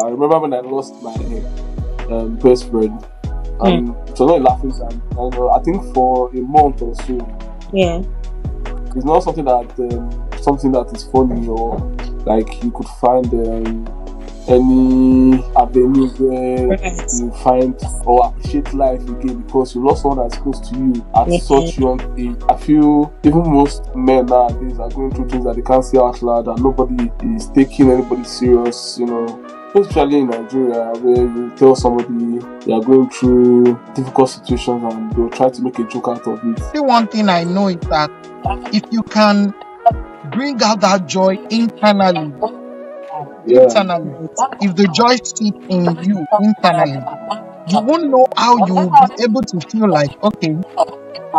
I remember when I lost my best friend, Mm. and it was not a laughing time. And I think for a month or so, Yeah. it's not something that is funny or like you could find any avenue where Right. you find or appreciate life again because you lost someone that's close to you at Yeah. such young age. I feel even most men nowadays are going through things that they can't say out loud and nobody is taking anybody serious, especially in Nigeria where you tell somebody you are going through difficult situations and they'll try to make a joke out of it. The one thing I know is that if you can bring out that joy Yeah. internally, if the joy sits in you internally, you won't know how you will be able to feel like, okay,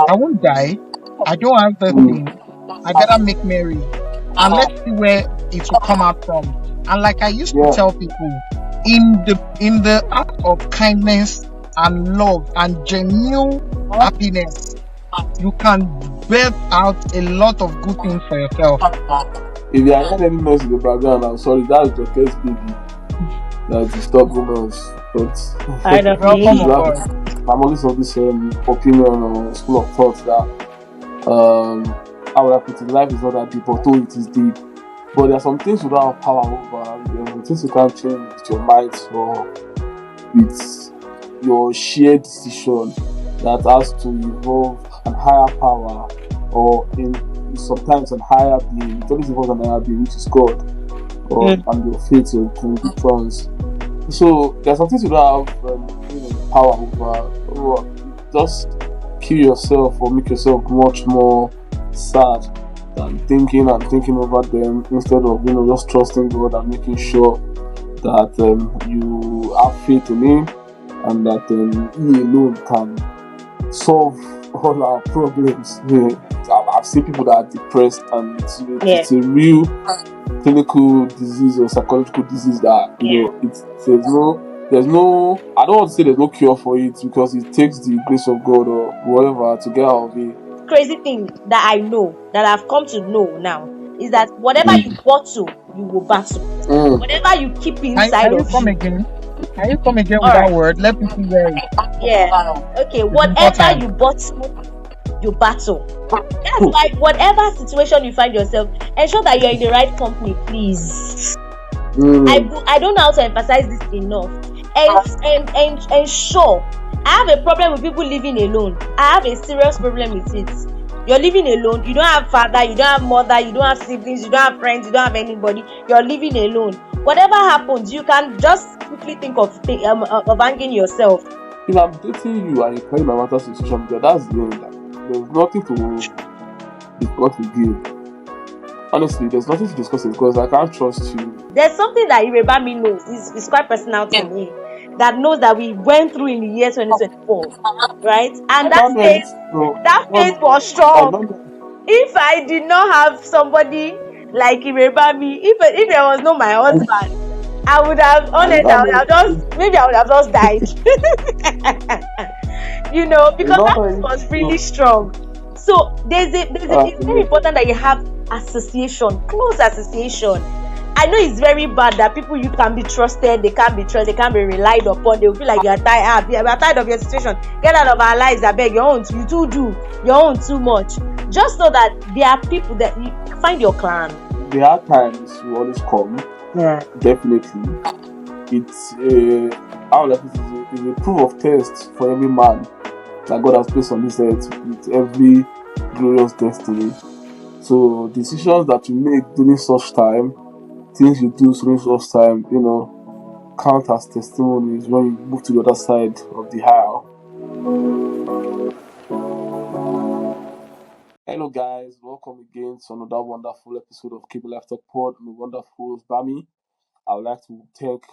I won't die. I don't have the Mm. thing. I better make merry. And let's see where it will come out from. And like I used to Yeah. tell people, in the act of kindness and love and genuine happiness, you can birth out a lot of good things for yourself. If you are hearing any noise in the background, I'm sorry, that's your case baby that's disturbing us. Part But of Welcome you me. on have, board. I'm always of this opinion or school of thought that how would I put it, life is not that deep, although it is deep. But there are some things you don't have power over, there are some things you can't change with your mind or with your shared decision that has to involve an higher power or in sometimes an higher being. It always involves an higher being, which is God, or Mm. and your faith, your convictions. So there's some things you don't have power over. Or just kill yourself or make yourself much more sad than thinking and thinking over them instead of just trusting God and making sure that you have faith in Him and that He alone can solve all our problems. Yeah. I've seen people that are depressed and Yeah. it's a real clinical disease or psychological disease that Yeah. there's no I don't want to say there's no cure for it because it takes the grace of God or whatever to get out of it. Crazy thing that I know, that I've come to know now, is that whatever you bottle, you will battle. Mm. Whatever you keep inside Can you of come you. again? Can you come again All with that right. word? Let people hear it. Yeah. Okay. It's Whatever important. you bottle, you battle. That's why whatever situation you find yourself, ensure that you're in the right company, please. Mm. I don't know how to emphasize this enough. And ensure. I have a problem with people living alone. I have a serious problem with it. You're living alone. You don't have father. You don't have mother. You don't have siblings. You don't have friends. You don't have anybody. You're living alone. Whatever happens, you can just quickly think of hanging yourself. If I'm dating you and you carry my matter to social media, that's the end. There's nothing to discuss again. Honestly, there's nothing to discuss because I can't trust you. There's something that Irebami knows. It's quite personal to me. That knows that we went through in the year 2024, right? And I don't know anything. No, that no, faith was I strong. don't know. If I did not have somebody like Irebami, if there was not my husband, I would have I honest. I don't would have know. just maybe I would have just died. I Because don't that know was anything. really strong. So it's very Yeah. important that you have association, close association. I know it's very bad that people you can be trusted, they can't be trusted, they can't be relied upon. They will feel like you are tired, we are tired of your situation. Get out of our lives, I beg. Your own, you too do your own too much. Just know that there are people that you find your clan. The hard times will always come. Yeah. Definitely. It's how like it is a proof of test for every man that God has placed on this earth with every glorious destiny. So decisions that you make during such time, things you do during such time, count as testimonies when you move to the other side of the aisle. Hello guys, welcome again to another wonderful episode of Cable Life Talk Pod. I'm a wonderful Bami. I would like to thank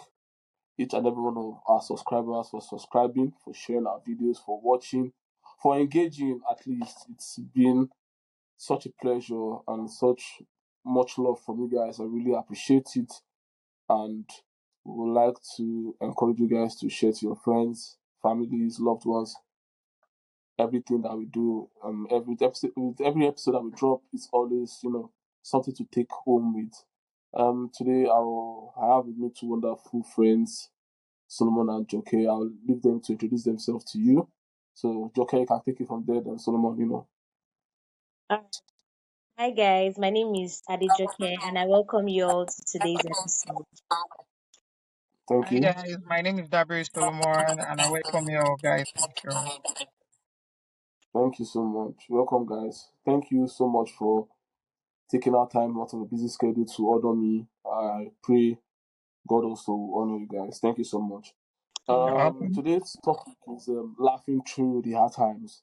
each and every one of our subscribers for subscribing, for sharing our videos, for watching, for engaging at least. It's been such a pleasure and such much love from you guys. I really appreciate it and would like to encourage you guys to share to your friends, families, loved ones, everything that we do. Every episode that we drop is always, something to take home with. Today I have with me two wonderful friends, Solomon and Joke. I'll leave them to introduce themselves to you. So Joke, you can take it from there. Then Solomon, Uh, Hi guys, my name is Adejoke and I welcome you all to today's episode. thank Hi you, guys, my name is Dabri Solomon and I welcome you all guys. Thank you. thank you so much. Welcome, guys. Thank you so much for taking our time out of a busy schedule to order me. I pray God also will honor you guys. Thank you so much. You're welcome. Today's topic is laughing through the hard times.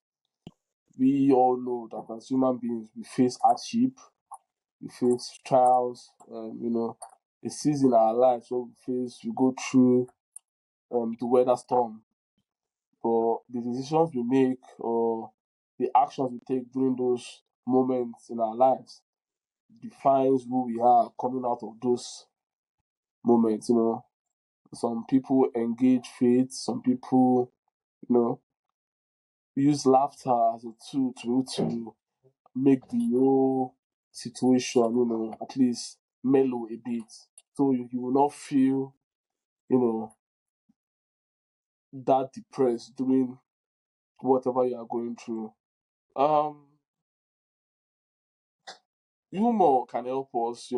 We all know that as human beings, we face hardship, we face trials, a season in our lives where we go through the weather storm. But the decisions we make or the actions we take during those moments in our lives defines who we are coming out of those moments. Some people engage faith, some people, you know, use laughter as a tool to be able to make the whole situation, at least mellow a bit. So you will not feel, you know, that depressed during whatever you are going through. Um, Humor can help us,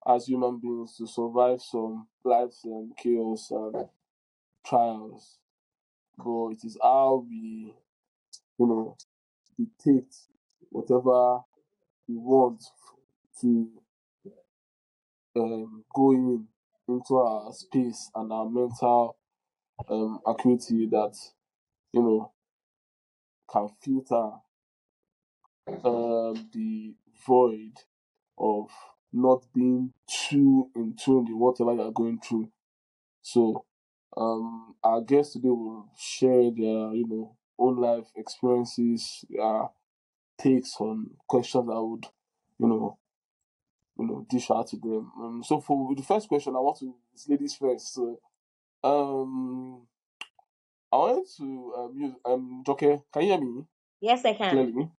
as human beings to survive some life's chaos and trials. But it is how we, you know, dictate whatever we want to go into our space and our mental acuity that you know can filter the void of not being too in tune in whatever you are going through. So our guests today will share their own life experiences, their takes on questions I would you know dish out to them. So for the first question, I want to it's ladies first. So um I wanted to use Joke, can you hear me Yes, I can, clearly?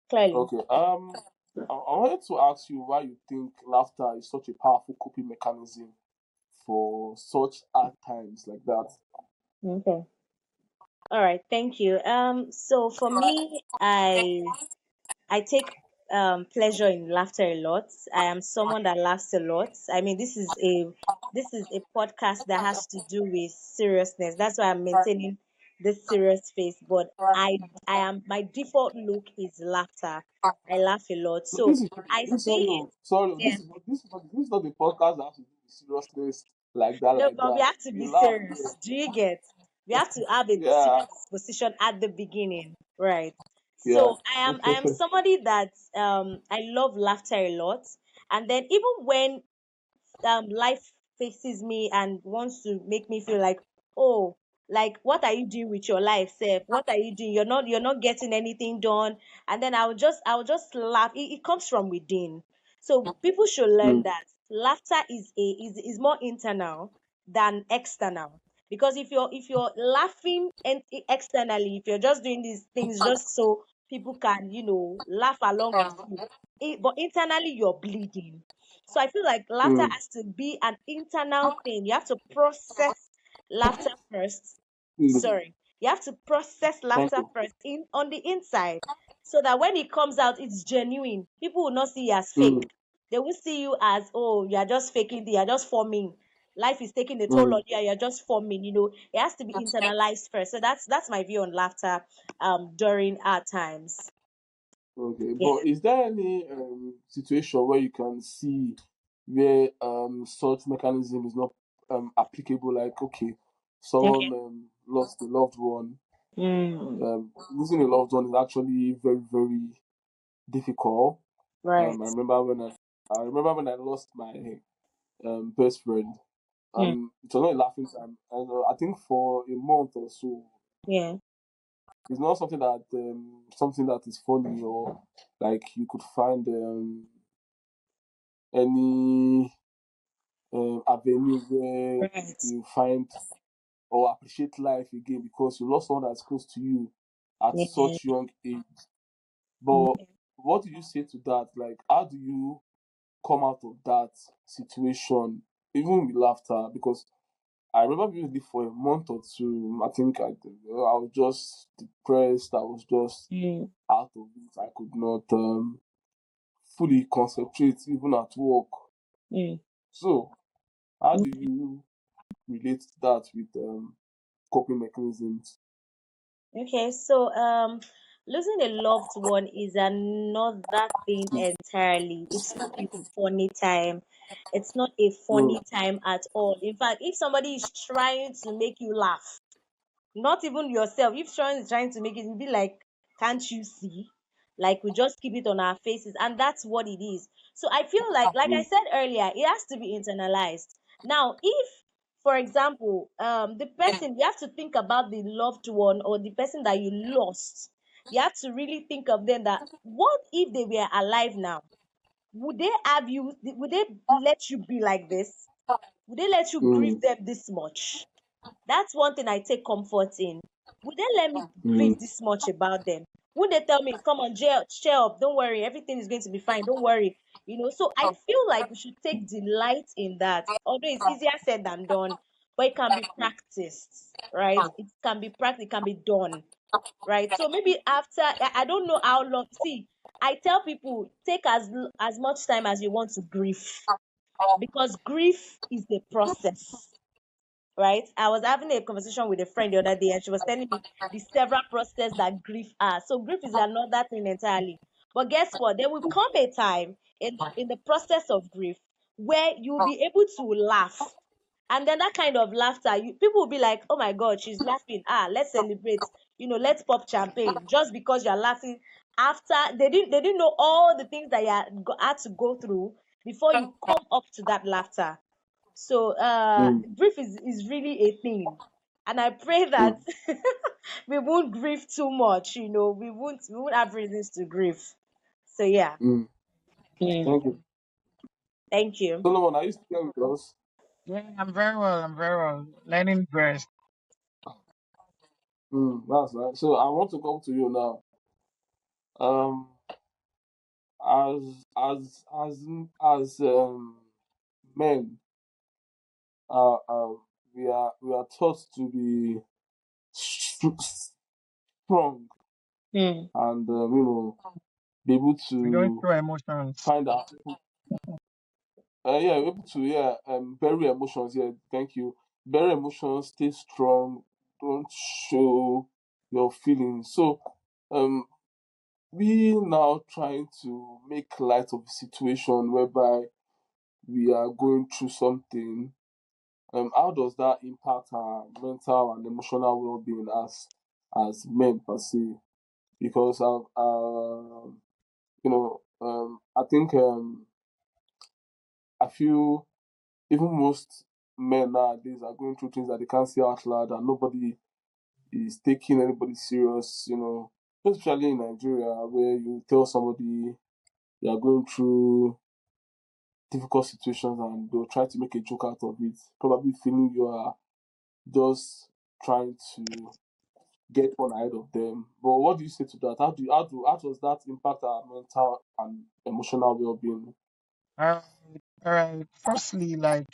clearly. Okay. I wanted to ask you why you think laughter is such a powerful coping mechanism for such hard times like that. Okay. All right, thank you. So for me, I take pleasure in laughter a lot. I am someone that laughs a lot. I mean, this is a podcast that has to do with seriousness. That's why I'm maintaining this serious face. But I am my default look is laughter. I laugh a lot. But So I sorry, see it. this Yeah. is not the podcast that has to do with seriousness like that, No, like but we that. have to be You laugh serious. there. Do you get? We have to have a Yeah, serious disposition at the beginning, right? yeah. So I am somebody that I love laughter a lot, and then even when life faces me and wants to make me feel like, oh, like what are you doing with your life, Seth? What are you doing? You're not getting anything done. And then I will just laugh. It comes from within. So people should learn Mm, that laughter is more internal than external. Because if you're laughing externally, if you're just doing these things just so people can, laugh along with you, but internally you're bleeding. So I feel like laughter mm, has to be an internal thing. You have to process laughter first. mm. Sorry. You have to process Thank laughter you. first in on the inside so that when it comes out it's genuine. People will not see you as Mm, fake. They will see you as, oh, you are just faking, you are just forming. Life is taking a toll mm. on you and you're just forming, it has to be internalized first. So that's my view on laughter during our times. Okay, Yeah. but is there any situation where you can see where such mechanism is not applicable? Like, okay, someone Okay. lost a loved one. Mm, Losing a loved one is actually very, very difficult. right. I remember when I lost my best friend. Mm, It was not a laughing time. And I think for a month or so, yeah. it's not something that is funny or like you could find any avenue where Right. you find or appreciate life again because you lost someone that's close to you at Yeah. such young age. But Okay. what do you say to that? Like, how do you come out of that situation, even with laughter, because I remember being with it for a month or two. I think I was just depressed. I was just Mm, out of it. I could not fully concentrate even at work. mm. So, how do you relate that with coping mechanisms? Okay, so losing a loved one is another thing entirely. It's not a funny time. It's not a Mm, funny time at all. In fact, if somebody is trying to make you laugh, not even yourself, if someone is trying to make it, you'll be like, can't you see? Like we just keep it on our faces, and that's what it is. So I feel like I mm, said earlier, it has to be internalized. Now, if for example, the person, you have to think about the loved one or the person that you lost. You have to really think of them, that what if they were alive now? Would they have you, would they let you be like this? Would they let you grieve mm, them this much? That's one thing I take comfort in. Would they let me mm, grieve this much about them? Would they tell me, come on, cheer up, don't worry, everything is going to be fine, don't worry? So I feel like we should take delight in that. Although it's easier said than done, but it can be practiced, right? It can be practiced, it can be done, right? So maybe after, I don't know how long. See, I tell people, take as much time as you want to grieve, because grief is the process, right? I was having a conversation with a friend the other day, and she was telling me the several processes that grief are. So grief is another thing entirely. But guess what? There will come a time in the process of grief where you'll be able to laugh. And then that kind of laughter, people will be like, oh my God, she's laughing. Ah, let's celebrate. Let's pop champagne just because you're laughing. After they didn't know all the things that had to go through before you come up to that laughter. So mm, grief is really a thing. And I pray mm, that we won't grieve too much, we won't have reasons to grieve. So yeah. mm. Mm. Thank you. Thank you. Solomon, are you still here with us? Yeah, I'm very well. I'm very well. Learning best. That's right. So I want to come to you now. Um, as men, uh, uh, we are taught to be strong Mm. and be able We don't to show emotions. find out. Yeah, able to, yeah, bury emotions. Yeah, thank you. Bury emotions. Stay strong. Don't show your feelings. So, um, we now trying to make light of the situation whereby we are going through something. How does that impact our mental and emotional well-being as men per se? Because I think I feel even most men nowadays are going through things that they can't say out loud, and nobody is taking anybody serious. Especially in Nigeria, where you tell somebody you are going through difficult situations and they'll try to make a joke out of it, probably feeling you are just trying to get one ahead of them. But what do you say to that? How does that impact our mental and emotional well being? All right. All right. Firstly, like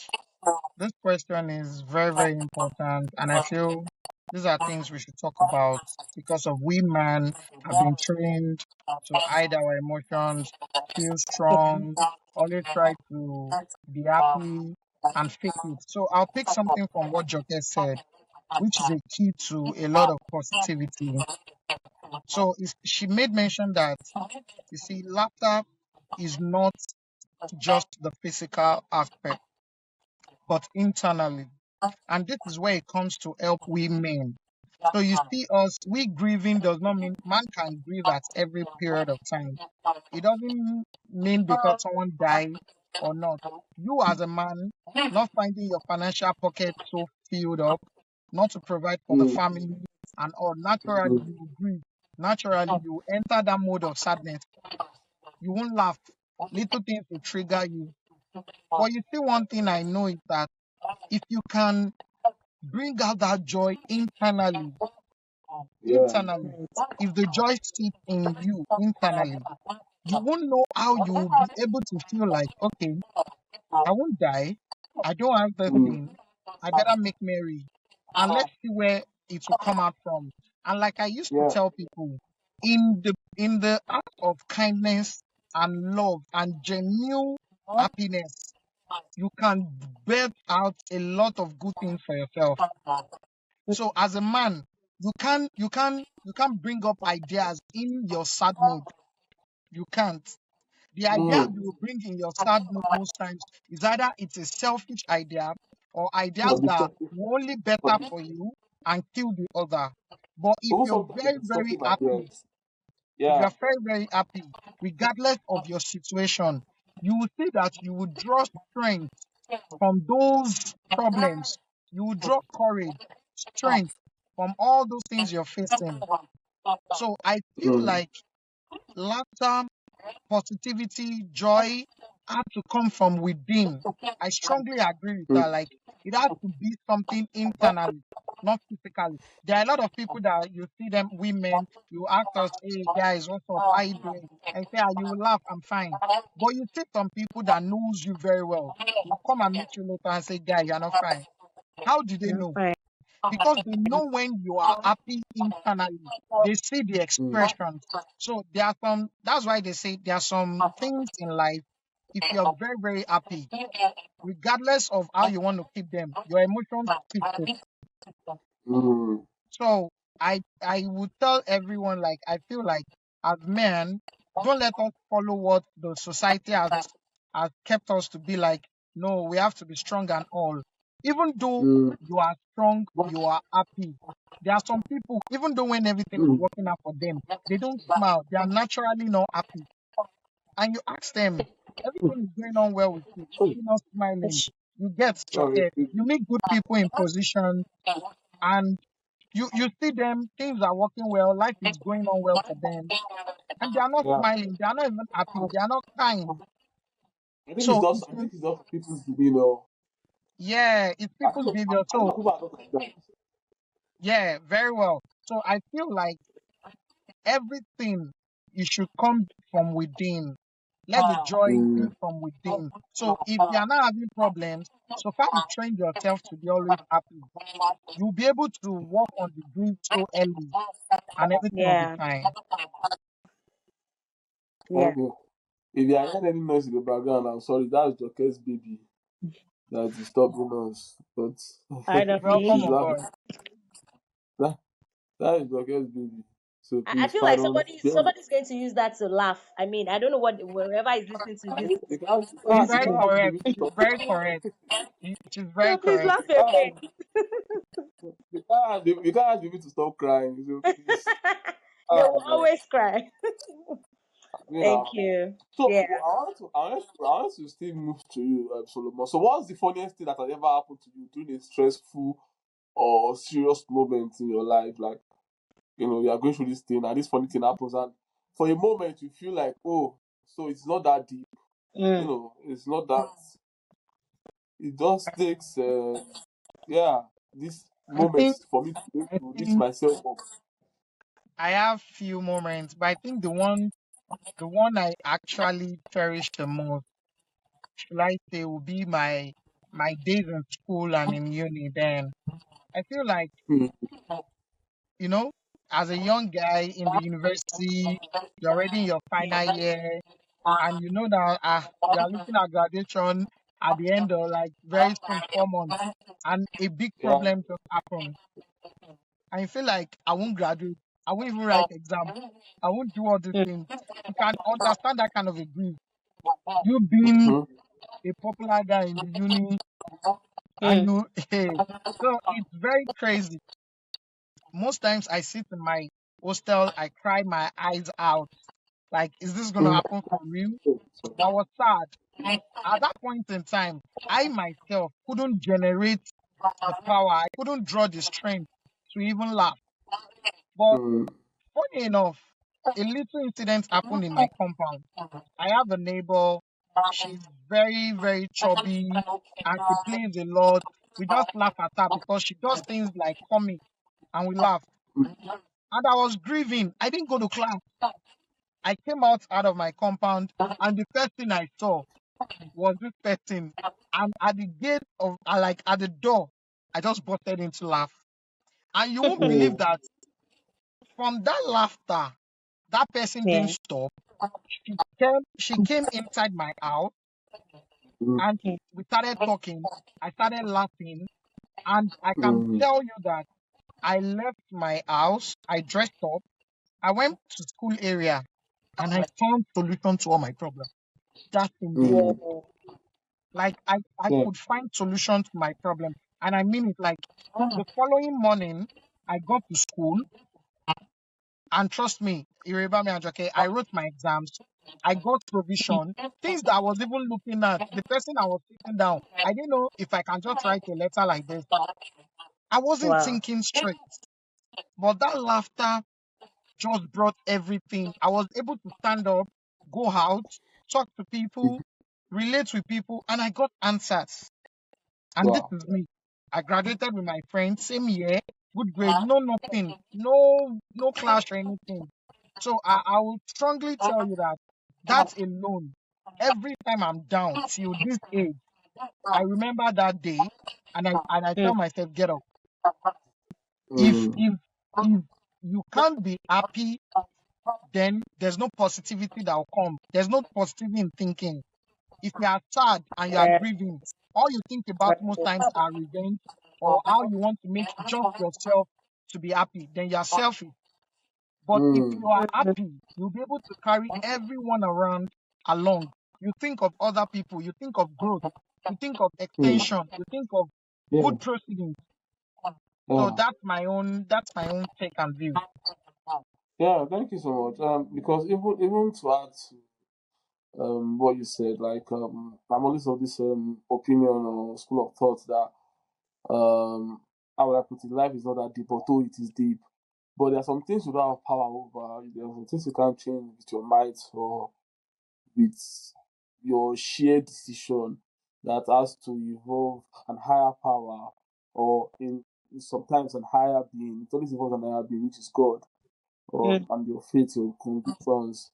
this question is very, very important, and I feel these are things we should talk about because of we men have been trained to hide our emotions, feel strong, always try to be happy and fake it. So I'll pick something from what Joke said, which is a key to a lot of positivity. So she made mention that you see, laughter is not just the physical aspect, but internally. And this is where it comes to help women. So you see us, we grieving does not mean man can grieve at every period of time. It doesn't mean because someone died or not. You as a man, not finding your financial pocket so filled up, not to provide for the Mm, family and all, naturally mm, you will grieve. Naturally you will enter that mode of sadness. You won't laugh. Little things will trigger you. But you see, one thing I know is that if you can bring out that joy internally, yeah. internally, if the joy sits in you internally, You won't know how you will be able to feel like, okay, I won't die. I don't have the Mm. thing. I better make merry. And let's see where it will come out from. And like I used to Yeah. tell people, in the act of kindness and love and genuine happiness, you can birth out a lot of good things for yourself. So as a man, you can't bring up ideas in your sad mood. You can't. The ideas Mm. you will bring in your sad mood most times is either it's a selfish idea or Or ideas that destructive. will only Or better for you and kill the other. But if even you're sometimes the very, very destructive happy, ideas. if Yeah. you're very, very happy, regardless of your situation, you will see that you will draw strength from those problems. You will draw courage, strength from all those things you're facing. So I feel Mm. like laughter, positivity, joy have to come from within. I strongly agree with that. Mm. Like it has to be something internally, not physically. There are a lot of people that you see them, women, you ask us, hey guys, what's up? How you doing? And say, ah, you will laugh, I'm fine. But you see some people that knows you very well. Will come and meet you later and say, guy, you're not fine. How do they Not know? fine. Because they know when you are happy internally. They see the Mm. expressions. So there are some, that's why they say there are some things in life, if you're very, very happy, regardless of how you want to keep them, your emotions speak to. Mm. So I would tell everyone, like I feel like as men, don't let us follow what the society has kept us to be like. No, we have to be strong and all. Even though Mm. you are strong, you are happy. There are some people, even though when everything is Mm. working out for them, they don't smile. They are naturally not happy. And you ask them, everything is going on well with you. Why are you not smiling? It's- You get shocked. Sorry. You meet good people in position, and you see them, things are working well, life is going on well for them, and they are not Yeah. smiling, they are not even happy, they are not kind. I think it's So just it's I think it's just people's demeanor. yeah, it's people's behavior. I So know people are not like that. yeah, very well. So I feel like everything it should come from within. Let the joy be Mm. from within. So if you are not having problems, so far you train yourself to be always happy, you'll be able to work on the grief so early and everything will be Yeah. fine. Yeah. Okay. If you are hearing any noise in the background, I'm sorry. That's Joke's baby that's disturbing us. But Kind of Welcome she's me. on laughing. board. That, that is Joke's baby. So I please feel like pardon. somebody's going to use that to laugh. I mean, I don't know what whoever is listening to I this. mean, She's you very Possible. can't have the correct. baby to She's stop very crying. correct. She's very So please correct. laugh again. You can't have the baby to stop crying. So please. They Ah, will man. always cry. You Thank know. you. So Yeah. I want to still move to you, Solomon. So what's the funniest thing that has ever happened to you during a stressful or serious moment in your life? Like, you are going through this thing and this funny thing happens, and for a moment you feel like, oh, so it's not that deep. Mm. It's not that. It just takes, yeah, this I think moments for me to be able I to lift think myself up. I have few moments, but I think the one I actually cherish the most, should I say, will be my days in school and in uni. Then I feel like, Hmm. you know, as a young guy in the university, you're already in your final year, and you know that you are looking at graduation at the end of like very soon 4 months, and a big Yeah. problem just happened. I feel like I won't graduate. I won't even write exam. I won't do all these Mm. things. You can understand that kind of a grief. You being Hmm. a popular guy in the uni and Mm. you so it's very crazy. Most times I sit in my hostel, I cry my eyes out. Like, is this gonna Hmm. happen for real? But I was sad. At that point in time, I myself couldn't generate the power. I couldn't draw the strength to even laugh. But Hmm. funny enough, a little incident happened in my compound. I have a neighbor. She's very, very chubby and she plays a lot. We just laugh at her because she does things like comic and we laugh. And I was grieving. I didn't go to class. I came out of my compound, and the first thing I saw was this person. And at the gate of, like at the door, I just busted into laugh. And you won't believe Mm, that from that laughter, that person didn't Yeah. stop. She came inside my house, mm, and Mm. we started talking. I started laughing, and I can mm, tell you that I left my house, I dressed up, I went to school area, and I found solution to all my problems that same day. mm. Wow. Like I Yeah. could find solution to my problem. And I mean it, like the following morning, I got to school, and trust me, Ireba me Ajoke, I wrote my exams, I got provision, things that I was even looking at. The person I was sitting down, I didn't know if I can just write a letter like this. I wasn't Wow. thinking straight. But that laughter just brought everything. I was able to stand up, go out, talk to people, relate with people, and I got answers. And this Wow. is me. I graduated with my friends, same year, good grade, no nothing, no clash or anything. So I will strongly tell you that that alone, every time I'm down till this age, I remember that day, and I Mm. tell myself, get up. If Mm, if if you can't be happy, then there's no positivity that will come. There's no positivity in thinking. If you are sad and you are Yeah. grieving, all you think about most times are revenge or how you want to make just yourself to be happy. Then you are selfish. But if you mm, are Mm. happy, you'll be able to carry everyone around along. You think of other people, you think of growth, you think of mm. extension, you think of Yeah. good proceedings. So Yeah. that's my own take and view. Yeah. Thank you so much. Because even to add to what you said, like I'm always of this opinion or school of thought that how would I put it? Life is not that deep, although it is deep. But there are some things you don't have power over. There are some things you can't change with your might or with your shared decision that has to involve an higher power or in sometimes an higher being. It always involves an higher being, which is God, or Mm. and your faith, your convictions.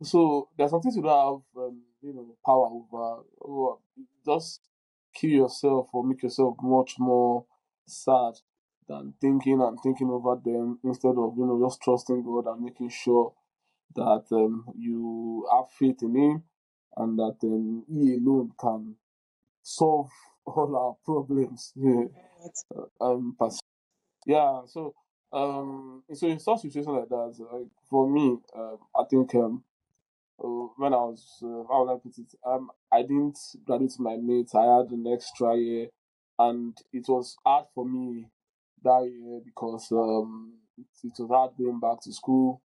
So there's some things you don't have, power over. Or just kill yourself or make yourself much more sad than thinking over them instead of just trusting God and making sure that you have faith in Him and that He alone can solve all our problems. Yeah. Per se. Yeah. So in such situation like that, like for me, I think when I was, how would I put it? I didn't graduate with my mates. I had an extra year, and it was hard for me that year because it was hard going back to school,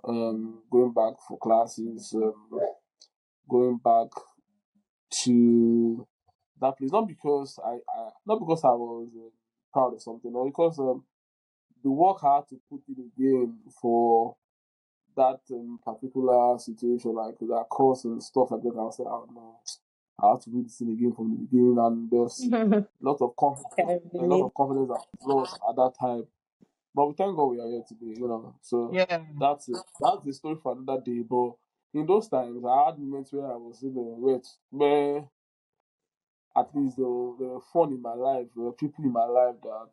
going back for classes, going back to that place. Not because I was proud of something, or because the work I had to put in again for that particular situation, like that course and stuff like that. I was like, oh no, I have to do this thing again from the beginning, and there's a lot of confidence, Can a lot believe. of confidence I lost at that time. But we thank God we are here today. So Yeah, that's it. That's the story for another day. But in those times, I had moments where I was in the where at least there were fun in my life. There were people in my life that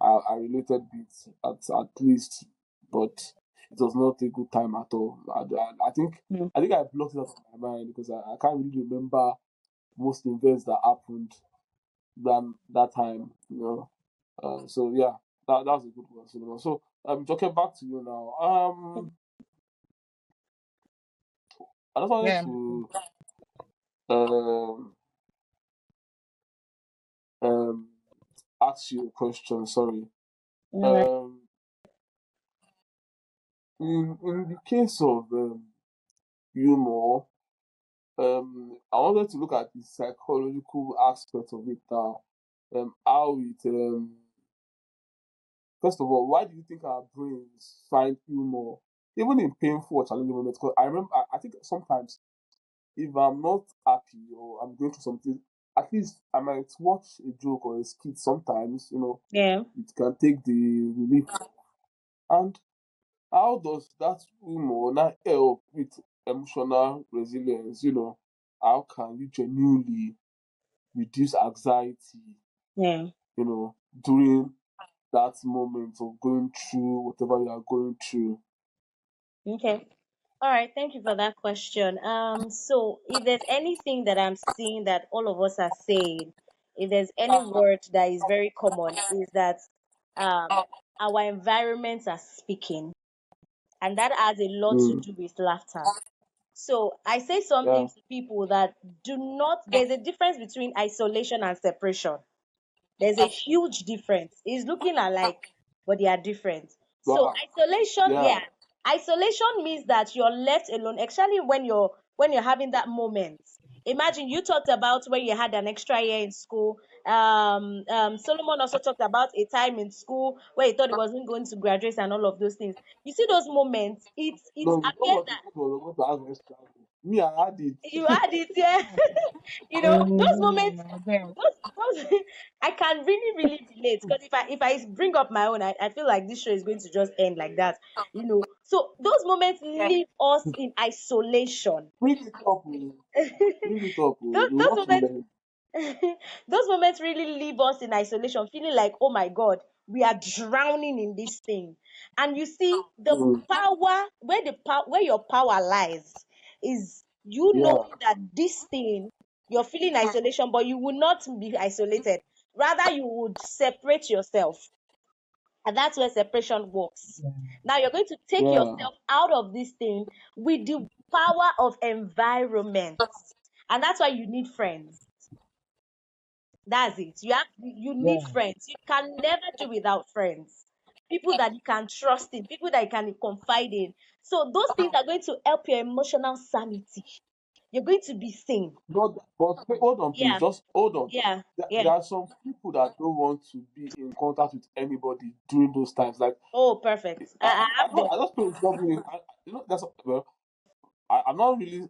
I related with at least, but it was not a good time at all. I think Mm. I blocked it out of my mind because I can't really remember most events that happened than that time. So yeah, that's a good one. So Joke, back to you now. I just wanted yeah. to um um ask you a question. Sorry. All right. Um, in the case of humor, I wanted to look at the psychological aspect of it now. How it First of all, why do you think our brains find humor even in painful or challenging moments? Because I remember, I think sometimes if I'm not happy or I'm going through something, at least I might watch a joke or a skit. Sometimes, Yeah. it can take the relief. And how does that not help with emotional resilience? How can you genuinely reduce anxiety, Yeah. during that moment of going through whatever you are going through? Okay. All right. Thank you for that question. So if there's anything that I'm seeing that all of us are saying, if there's any word that is very common, is that um our environments are speaking, and that has a lot to Mm. do with laughter. So I say something Yeah. to people that do not, there's a difference between isolation and separation. There's a huge difference. It's looking alike, but they are different. So But isolation, yeah, yeah. Isolation means that you're left alone, especially when you're having that moment. Imagine you talked about when you had an extra year in school. Solomon also talked about a time in school where he thought he wasn't going to graduate and all of those things. You see those moments, it no, appears nobody was going to ask extra. Me, I had it. you had it, yeah. Those moments, Then, those I can really relate, because if I bring up my own, I feel like this show is going to just end like that. So those moments leave us in isolation. Bring it up, oh. Bring it up. Oh. those, We those want to moments learn. those moments really leave us in isolation, feeling like, oh my God, we are drowning in this thing. And you see, the Mm. power, where your power lies, is you Yeah. knowing that this thing, you're feeling isolation, but you will not be isolated. Rather, you would separate yourself. And that's where separation works. yeah, Now you're going to take Yeah. yourself out of this thing with the power of environment. And that's why you need friends. That's it. You need yeah, friends. You can never do without friends. People that you can trust in, people that you can confide in. So those things are going to help your emotional sanity. You're going to be seen. But wait, hold on, please. Yeah, Just hold on. yeah, There yeah. are some people that don't want to be in contact with anybody during those times. Like, Oh, perfect. I have them. I just feel struggling. That's well. I'm not really.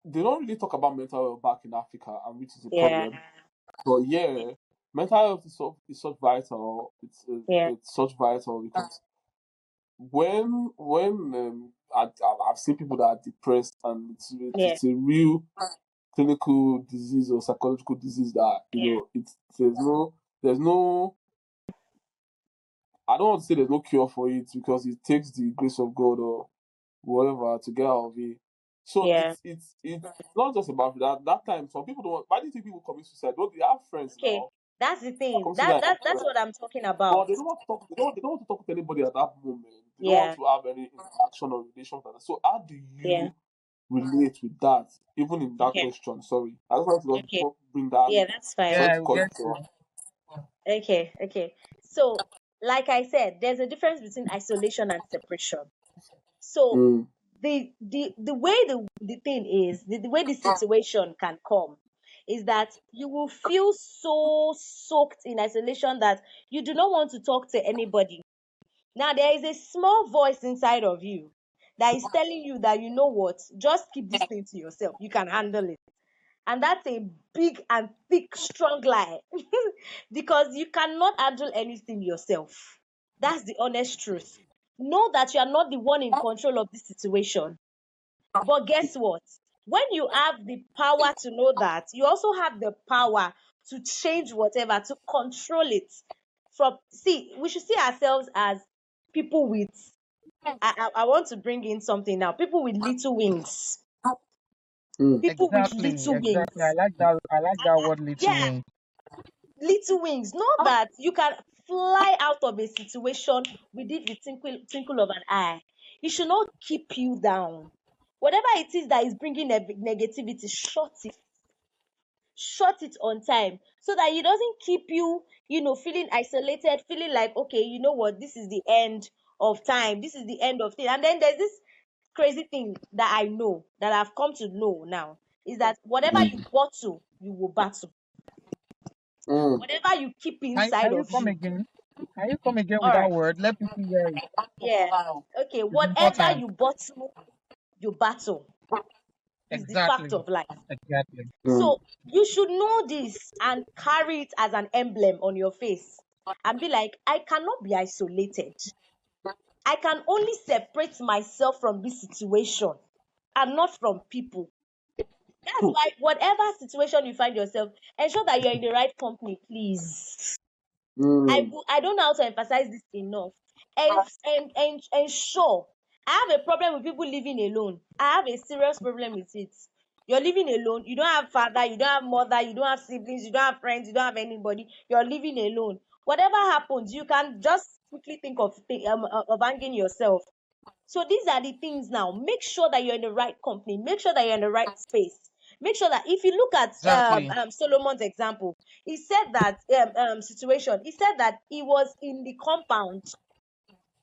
They don't really talk about mental health back in Africa, and which is a Yeah, problem. But yeah, mental health is such vital. yeah, It's such vital because I've seen people that are depressed, and yeah, it's a real clinical disease or psychological disease that yeah, there's no I don't want to say there's no cure for it because it takes the grace of God or whatever to get out of it. So yeah. it's not just about that time. Some people don't. Why do you think people commit suicide? Don't they have friends Okay, now? that's the thing. Commit That suicide, that that's what I'm talking but about. they don't want to talk. They don't want to talk to anybody at that moment. They don't want Yeah, to have any interaction or relation with that. So how do yeah. you relate with that? Even in that Okay, question, sorry, I just want to okay. just bring that. Yeah, that's fine. Sorry yeah, to we call get it. you. Okay, okay. So, like I said, there's a difference between isolation and separation. So, Mm, the way the thing is, the way the situation can come is that you will feel so soaked in isolation that you do not want to talk to anybody. Now, there is a small voice inside of you that is telling you that, you know what, just keep this thing to yourself. You can handle it. And that's a big and thick, strong lie. Because you cannot handle anything yourself. That's the honest truth. Know that you are not the one in control of this situation. But guess what? When you have the power to know that, you also have the power to change whatever, to control it. We should see ourselves as people with, I want to bring in something now, people with little wings. mm, People with Exactly, little exactly. I wings. like that. I like that word, little Yeah, wing. little wings. Know that you can fly out of a situation within the twinkle of an eye. It should not keep you down. Whatever it is that is bringing negativity, shut it on time, so that it doesn't keep you, feeling isolated, feeling like, okay, you know what, this is the end of time, this is the end of thing. And then there's this crazy thing that I know, that I've come to know now, is that whatever you mm, bottle, you will battle. mm. Whatever you keep Can inside you of come you. again? Can you come again All with that right. word? Let people hear it. Yeah. Okay. It's Whatever important. you bottle, you battle, is the fact Exactly, of life. exactly. Mm. So you should know this and carry it as an emblem on your face and be like, I cannot be isolated. I can only separate myself from this situation and not from people. That's why, whatever situation you find yourself, ensure that you're in the right company, please. Mm. I don't know how to emphasize this enough. And ensure. I have a problem with people living alone. I have a serious problem with it. You're living alone. You don't have father, you don't have mother, you don't have siblings, you don't have friends, you don't have anybody. You're living alone. Whatever happens, you can just quickly think of hanging yourself. So these are the things now. Make sure that you're in the right company. Make sure that you're in the right space. Make sure that if you look at Exactly. Solomon's example, he said that situation. He said that he was in the compound.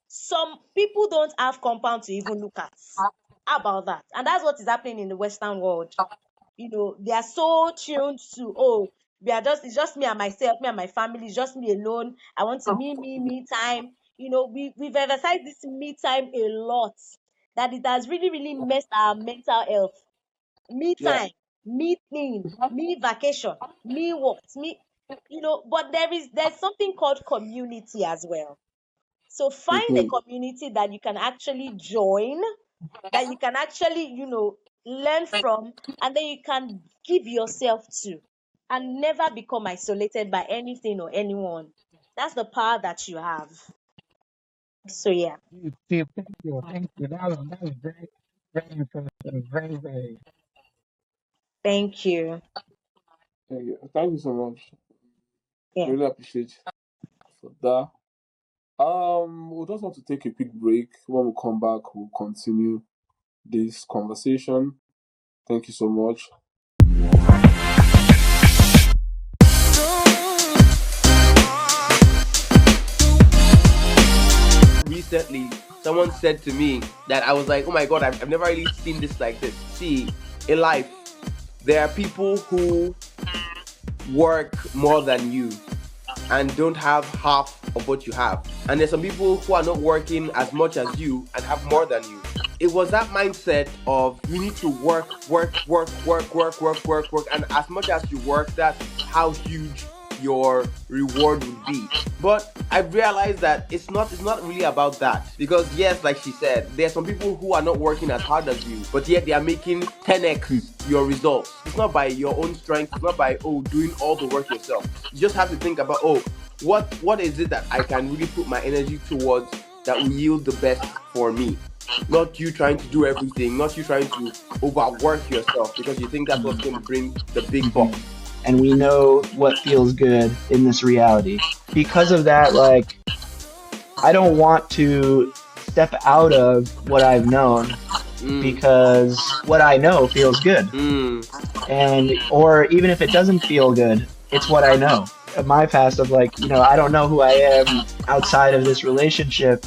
Some people don't have compound to even look at. How about that? And that's what is happening in the Western world. They are so tuned to, oh, it's just me and myself, me and my family, it's just me alone. I want to me time. We've emphasized this me time a lot, that it has really, really messed our mental health. Me Yeah. time, me thing, me vacation, me what, me, but there's something called community as well. So find a Mm-hmm. community that you can actually join, that you can actually, learn from, and then you can give yourself to, and never become isolated by anything or anyone. That's the power that you have. So yeah, Thank you. Thank you. That was very, very interesting. Very, very. thank you. Thank you so much. Yeah. Really appreciate for that. We just want to take a quick break. When we come back, we'll continue this conversation. Thank you so much. Recently, someone said to me that I was like, oh my god, I've never really seen this like this. See, in life, there are people who work more than you and don't have half of what you have. And there's some people who are not working as much as you and have more than you. It was that mindset of you need to work, and as much as you work, that's how huge your reward would be. But I've realized that it's not really about that. Because yes, like she said, there are some people who are not working as hard as you, but yet they are making 10x your results. It's not by your own strength, it's not by doing all the work yourself. You just have to think about what is it that I can really put my energy towards that will yield the best for me. Not you trying to do everything, not you trying to overwork yourself because you think that's what's going to bring the big bucks. And we know what feels good in this reality. Because of that, like, I don't want to step out of what I've known because what I know feels good. And, or even if it doesn't feel good, it's what I know. My past of like, I don't know who I am outside of this relationship.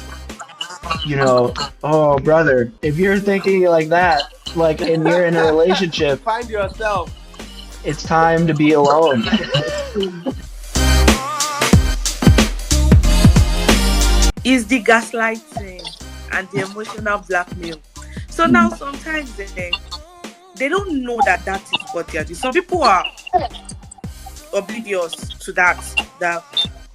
Oh, brother, if you're thinking like that, like, and you're in a relationship, Find yourself. it's time to be alone. Is the gaslighting and the emotional blackmail. So now sometimes they don't know that is what they are doing. Some people are oblivious to that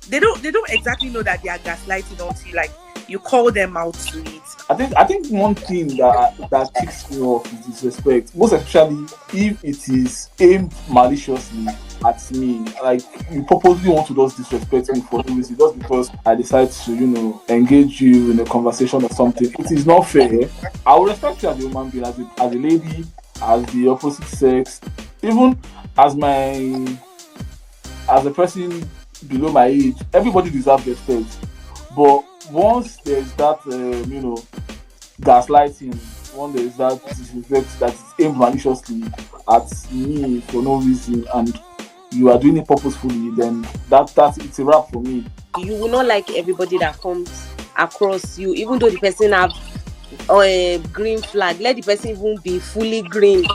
they don't exactly know that they are gaslighting until like you call them out to it. I think one thing that ticks me off is disrespect, most especially if it is aimed maliciously at me. Like, you purposely want to just disrespect me for no reason, just because I decide to, engage you in a conversation or something. It is not fair. I will respect you as a human being, as a lady, as the opposite sex, even as a person below my age. Everybody deserves respect. But once there's that, gaslighting, once there's that disrespect that is aimed maliciously at me for no reason, and you are doing it purposefully, then it's a wrap for me. You will not like everybody that comes across you, even though the person have a green flag. Let the person even be fully green.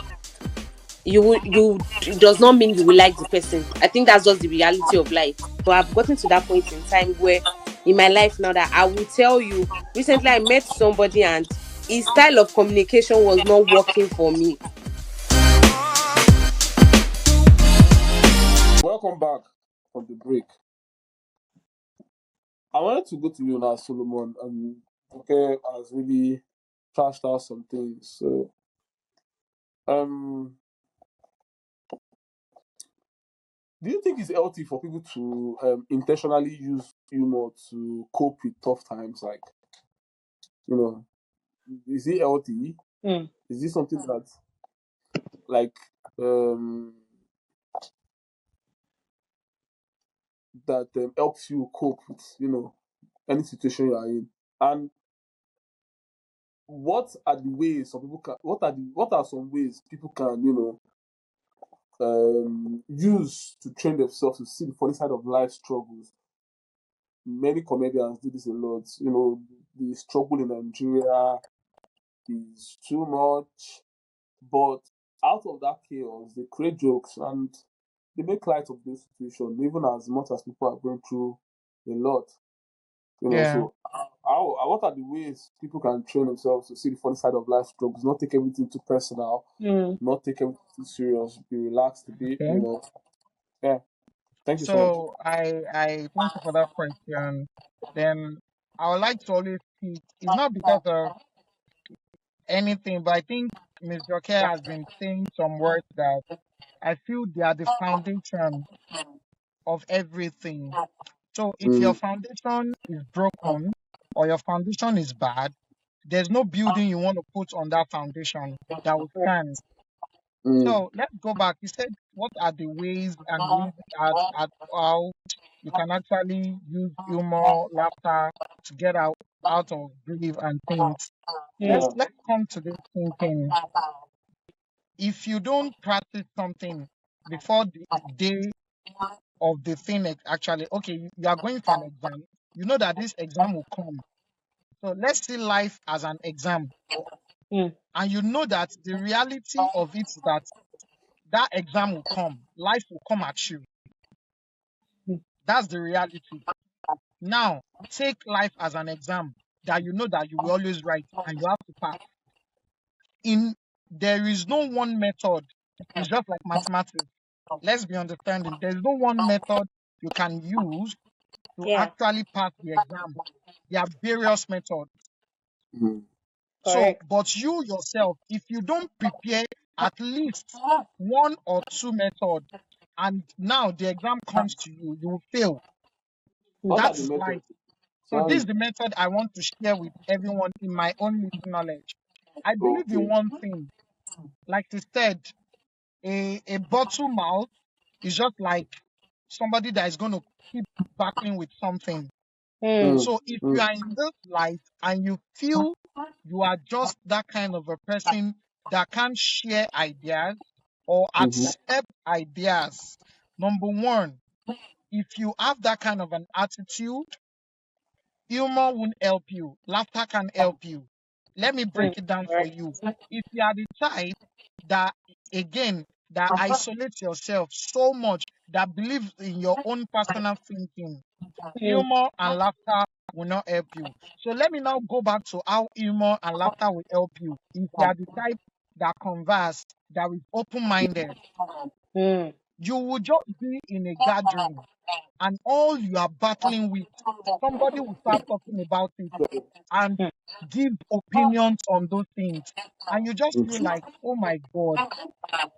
It does not mean you will like the person. I think that's just the reality of life. So I've gotten to that point in time where in my life now that I will tell you, recently I met somebody and his style of communication was not working for me. Welcome back from the break. I wanted to go to you now, Solomon. Okay, has really trashed out some things. So, um, do you think it's healthy for people to intentionally use humor to cope with tough times? Like, you know, is it healthy? Hmm. Is this something that, like, um, helps you cope with, any situation you are in? And what are the ways some people can? What are some ways people can, use to train themselves to see the funny side of life struggles? Many comedians do this a lot. The struggle in Nigeria is too much, but out of that chaos, they create jokes and they make light of this situation, even as much as people are going through a lot. Yeah. So what are the ways people can train themselves to see the funny side of life struggles, not take everything too personal, Hmm. not take everything too serious, be relaxed a bit, Okay. Yeah. Thank you so much. So I thank you for that question. Then I would like to always speak. It's not because of anything, but I think Ms. Joke has been saying some words that I feel they are the foundation of everything. So if your Mm, foundation is broken or your foundation is bad, there's no building you want to put on that foundation that will stand. mm, So let's go back. You said what are the ways and ways at how you can actually use humor, laughter to get out of grief and things. Hmm. Let's come to this thinking. If you don't practice something before the day of the thing actually, okay, you are going for an exam. You know that this exam will come. So let's see life as an exam. Hmm. And you know that the reality of it is that that exam will come. Life will come at you. Hmm. That's the reality. Now, take life as an exam that you know that you will always write and you have to pass. In There is no one method. It's just like mathematics. Let's be understanding. There's no one method you can use to Yeah. actually pass the exam. There are various methods. mm. So, Correct. but you yourself, if you don't prepare at least one or two methods, and now the exam comes to you, you will fail. What are That the is life. methods? So this Sorry. is the method I want to share with everyone in my own little knowledge. I believe in Okay. one thing. Like you said, a bottle mouth is just like somebody that is going to keep battling with something. Hmm. Mm, So if you mm, are in this life and you feel you are just that kind of a person that can share ideas or mm-hmm, accept ideas, number one, if you have that kind of an attitude, humor won't help you. Laughter can help you. Let me Hmm. break it down for Correct. you. If you are the type that, again, that isolates yourself so much, that believes in your own personal thinking, Hmm. humor and laughter will not help you. So let me now go back to how humor and laughter will help you. If you are the type that converse, that is open-minded, Hmm. you will just be in a gathering and all you are battling with, somebody will start talking about it and Hmm. give opinions on those things. And you just feel mm-hmm, like, oh my God,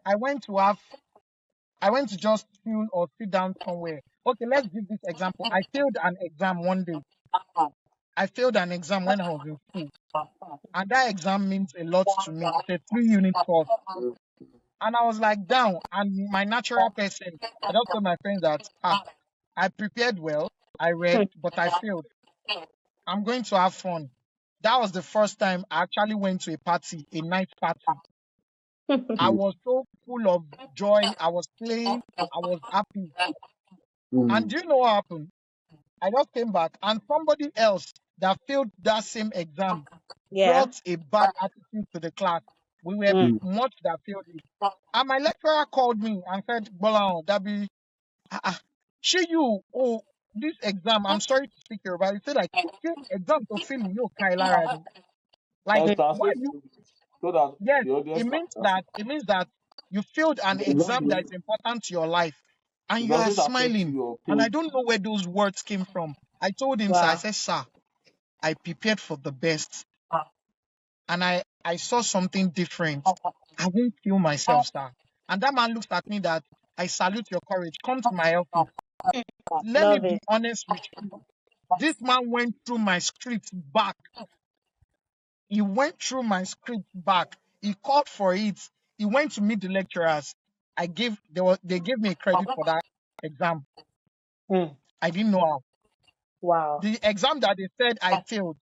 I went to have, I went to just chill or sit down somewhere. Okay, let's give this example. I failed an exam one day. I failed an exam when I was in school. And that exam means a lot to me. It's a 3 unit course. mm, And I was like down. And my natural person, I just told my friends that, I prepared well, I read, but I failed. I'm going to have fun. That was the first time I actually went to a party, a night party. I mm, was so full of joy. I was playing. I was happy. And mm, do you know what happened? I just came back and somebody else that failed that same exam Yeah. brought a bad attitude to the class. We were Hmm. mm. much that failed it. And my lecturer called me and said, Bola, Dabi, she you, oh, this exam, I'm sorry to speak here, but he said like, "Ṣé exam to fail you, Kyla, like, Hmm. why Translate you, to English so that yes, the audience can understand. it means that you failed an It's not exam that mean is important to your life and it you are doesn't affect smiling. you or And I pain. don't know where those words came from. I told him, sir, I Wow. said, sir, I prepared for the best, and I saw something different, I won't kill myself, sir. And that man looks at me that, I salute your courage. Come to my office. Let me Love be it. honest with you. This man went through my script back. He went through my script back. He called for it. He went to meet the lecturers. They gave me a credit for that exam. Mm. I didn't know how. Wow. The exam that they said I failed,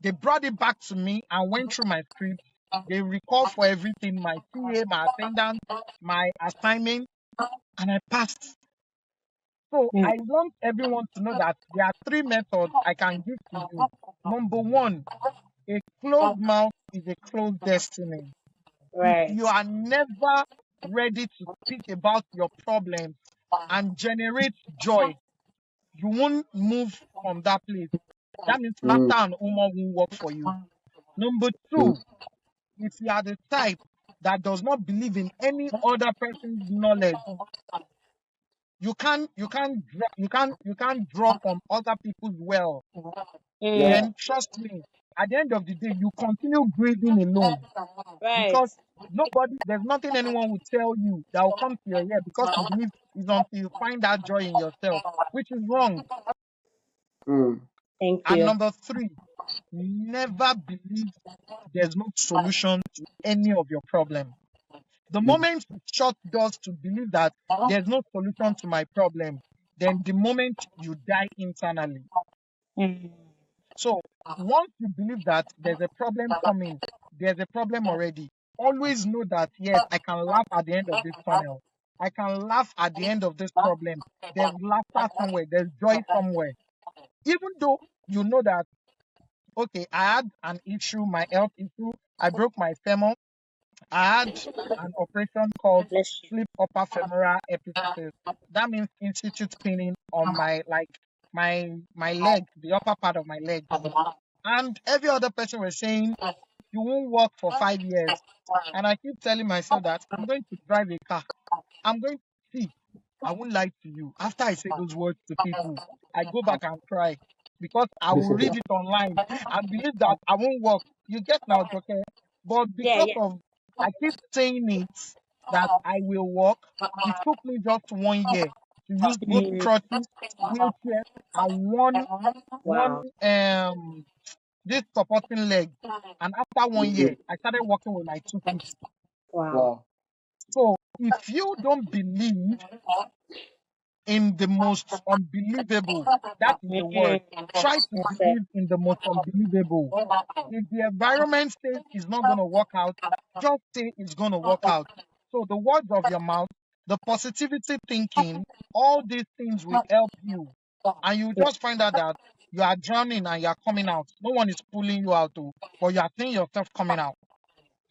they brought it back to me and went through my script. They recalled for everything, my CA, my attendance, my assignment, and I passed. So Mm. I want everyone to know that there are three methods I can give to you. Number one, a closed mouth is a closed destiny. If Right. you are never ready to speak about your problems and generate joy, you won't move from that place. That means laughter and humor will work for you. Number two, if you are the type that does not believe in any other person's knowledge, you can't draw from other people's well. Yeah. Mm. Then trust me, at the end of the day, you continue breathing alone, Right. because there's nothing anyone will tell you that will come to your ear, because you believe it's until you find that joy in yourself, which is wrong. Mm. Thank And you. number three, never believe there's no solution to any of your problem. The Mm. moment you shut doors to believe that there's no solution to my problem, then the moment you die internally. Mm. So once you believe that there's a problem coming, there's a problem already, always know that yes, I can laugh at the end of this tunnel. I can laugh at the end of this problem. There's laughter somewhere, there's joy somewhere. Even though you know that, okay, I had an issue, my health issue, I broke my femur, I had an operation called Bless you. slip upper femoral epiphysis. That means institute spinning on my leg, the upper part of my leg. And every other person was saying, you won't work for 5 years. And I keep telling myself that I'm going to drive a car. I'm going to see. I won't lie to you. After I say those words to people, I go back and cry, because I will read it online and believe that I won't work. You get now, okay? But Yeah, because yeah. of I keep saying it that I will work, it took me just 1 year to use both Mm. crutches, wheelchair, and one Wow. this supporting leg. And after 1 year, I started walking with my 2 feet. Wow. Wow. So if you don't believe in the most unbelievable, that is the word. Mm. Try to Perfect. believe in the most unbelievable. If the environment says it's not going to work out, just say it's going to work out. So the words of your mouth, the positivity thinking, all these things will help you. And you just find out that you are drowning and you are coming out. No one is pulling you out, oh, but you are seeing yourself coming out.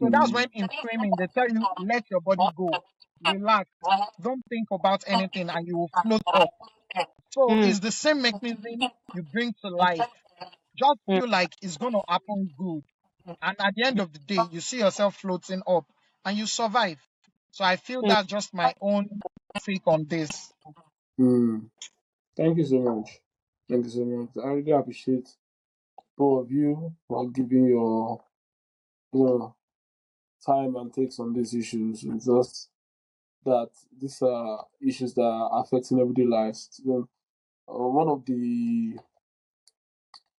So that's Mm. when in swimming they tell you, let your body go, relax, don't think about anything, and you will float up. So Mm. it's the same mechanism you bring to life. Just Mm. feel like it's going to happen good. And at the end of the day, you see yourself floating up and you survive. So I feel Mm. that's just my own take on this. Mm. Thank you so much. Thank you so much. I really appreciate both of you for giving your you know time and takes on these issues. It's just that these are issues that are affecting everyday lives. One of the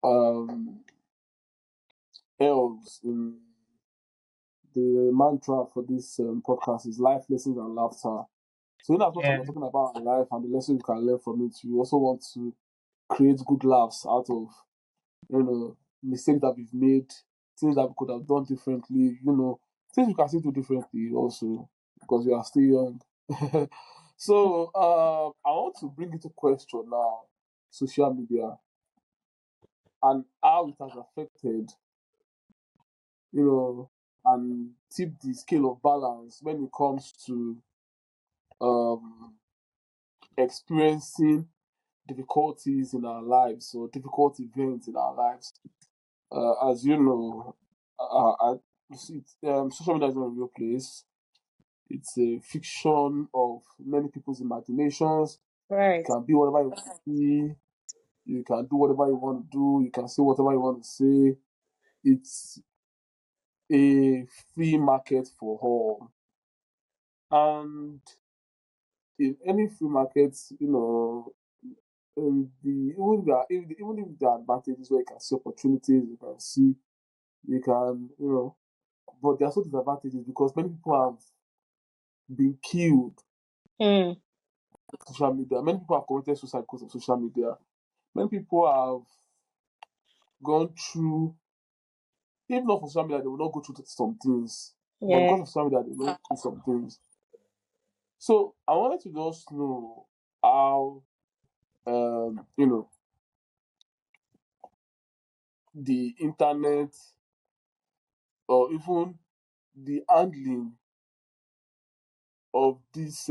um, L's in the mantra for this podcast is life lessons and laughter. So, in as much as Yeah. we're talking about our life and the lessons we can learn from it, we also want to create good laughs out of mistakes that we've made, things that we could have done differently, things we can still do differently also because we are still young. So I want to bring into question now social media and how it has affected, you know, and tip the scale of balance when it comes to um, experiencing difficulties in our lives or difficult events in our lives. As you know, social media is not a real place. It's a fiction of many people's imaginations. It Right. can be whatever you see. You can do whatever you want to do. You can say whatever you want to say. It's a free market for all. And in any free market, even if there are advantages where you can see opportunities, you can see, you can, but there are also disadvantages because many people have been killed Hmm. on social media. Many people have committed suicide because of social media. Many people have gone through, if not for social media, they will not go through some things. But Yeah. because of social media, they will go through some things. So I wanted to just know how, um, you know, the internet or even the handling of this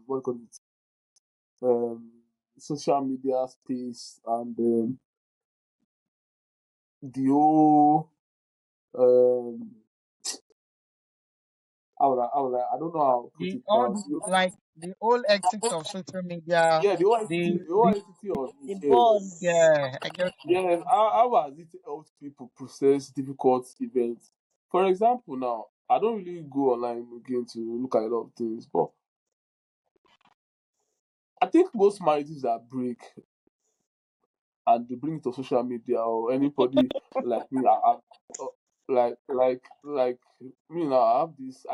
what do you call it, social media space and the whole um I don't know how to put The it all now. the like the whole ethics of social media, Yeah, the whole the entity of The it, yes. buzz. yeah, I get you. Yes, how has it helped people process difficult events? For example, now I don't really go online again to look at a lot of things, but I think most marriages that break and they bring it to social media or anybody like me, uh, like me now, I have this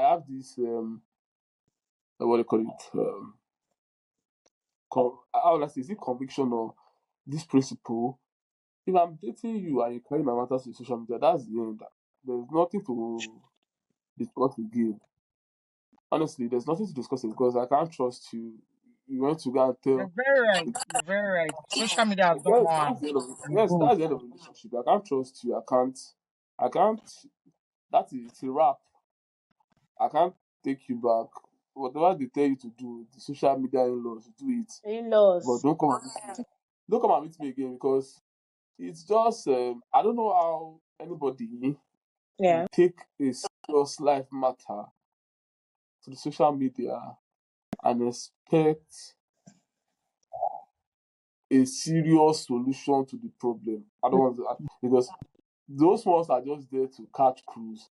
what do you call it, how would I say, is it conviction or this principle? If I'm dating you and you carry my matters to social media, that's the end. There's nothing to discuss again. Honestly, there's nothing to discuss because I can't trust you. You went to go and You're tell. very right. You're very right. Social media has done Yes, more that's harm the end of than yes, good. that's the end of the relationship. I can't trust you. I can't. That is it's a wrap. I can't take you back. Whatever they tell you to do, the social media in-laws, do it. But In-laws. don't come and meet me again because it's just I don't know how anybody will Yeah. take a serious life matter to the social media and expect a serious solution to the problem. I don't want to because those ones are just there to catch crews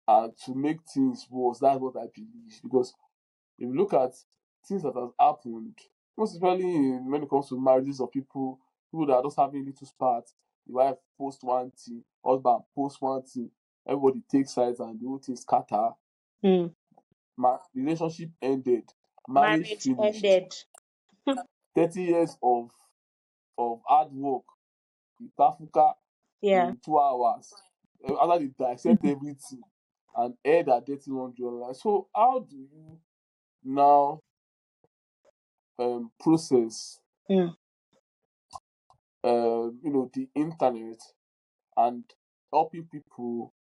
and to make things worse. That's what I believe. Because if you look at things that has happened, most especially when it comes to marriages of people that are just having little sparks, the wife post one thing, husband post one thing, everybody takes sides and the whole thing scatter. Hmm. Relationship ended, marriage Marriage finished. ended. 30 years of hard work, Itafuka Yeah. in 2 hours. After they dissect everything and air that dirty laundry online. So how do you now process Hmm. the internet and helping people,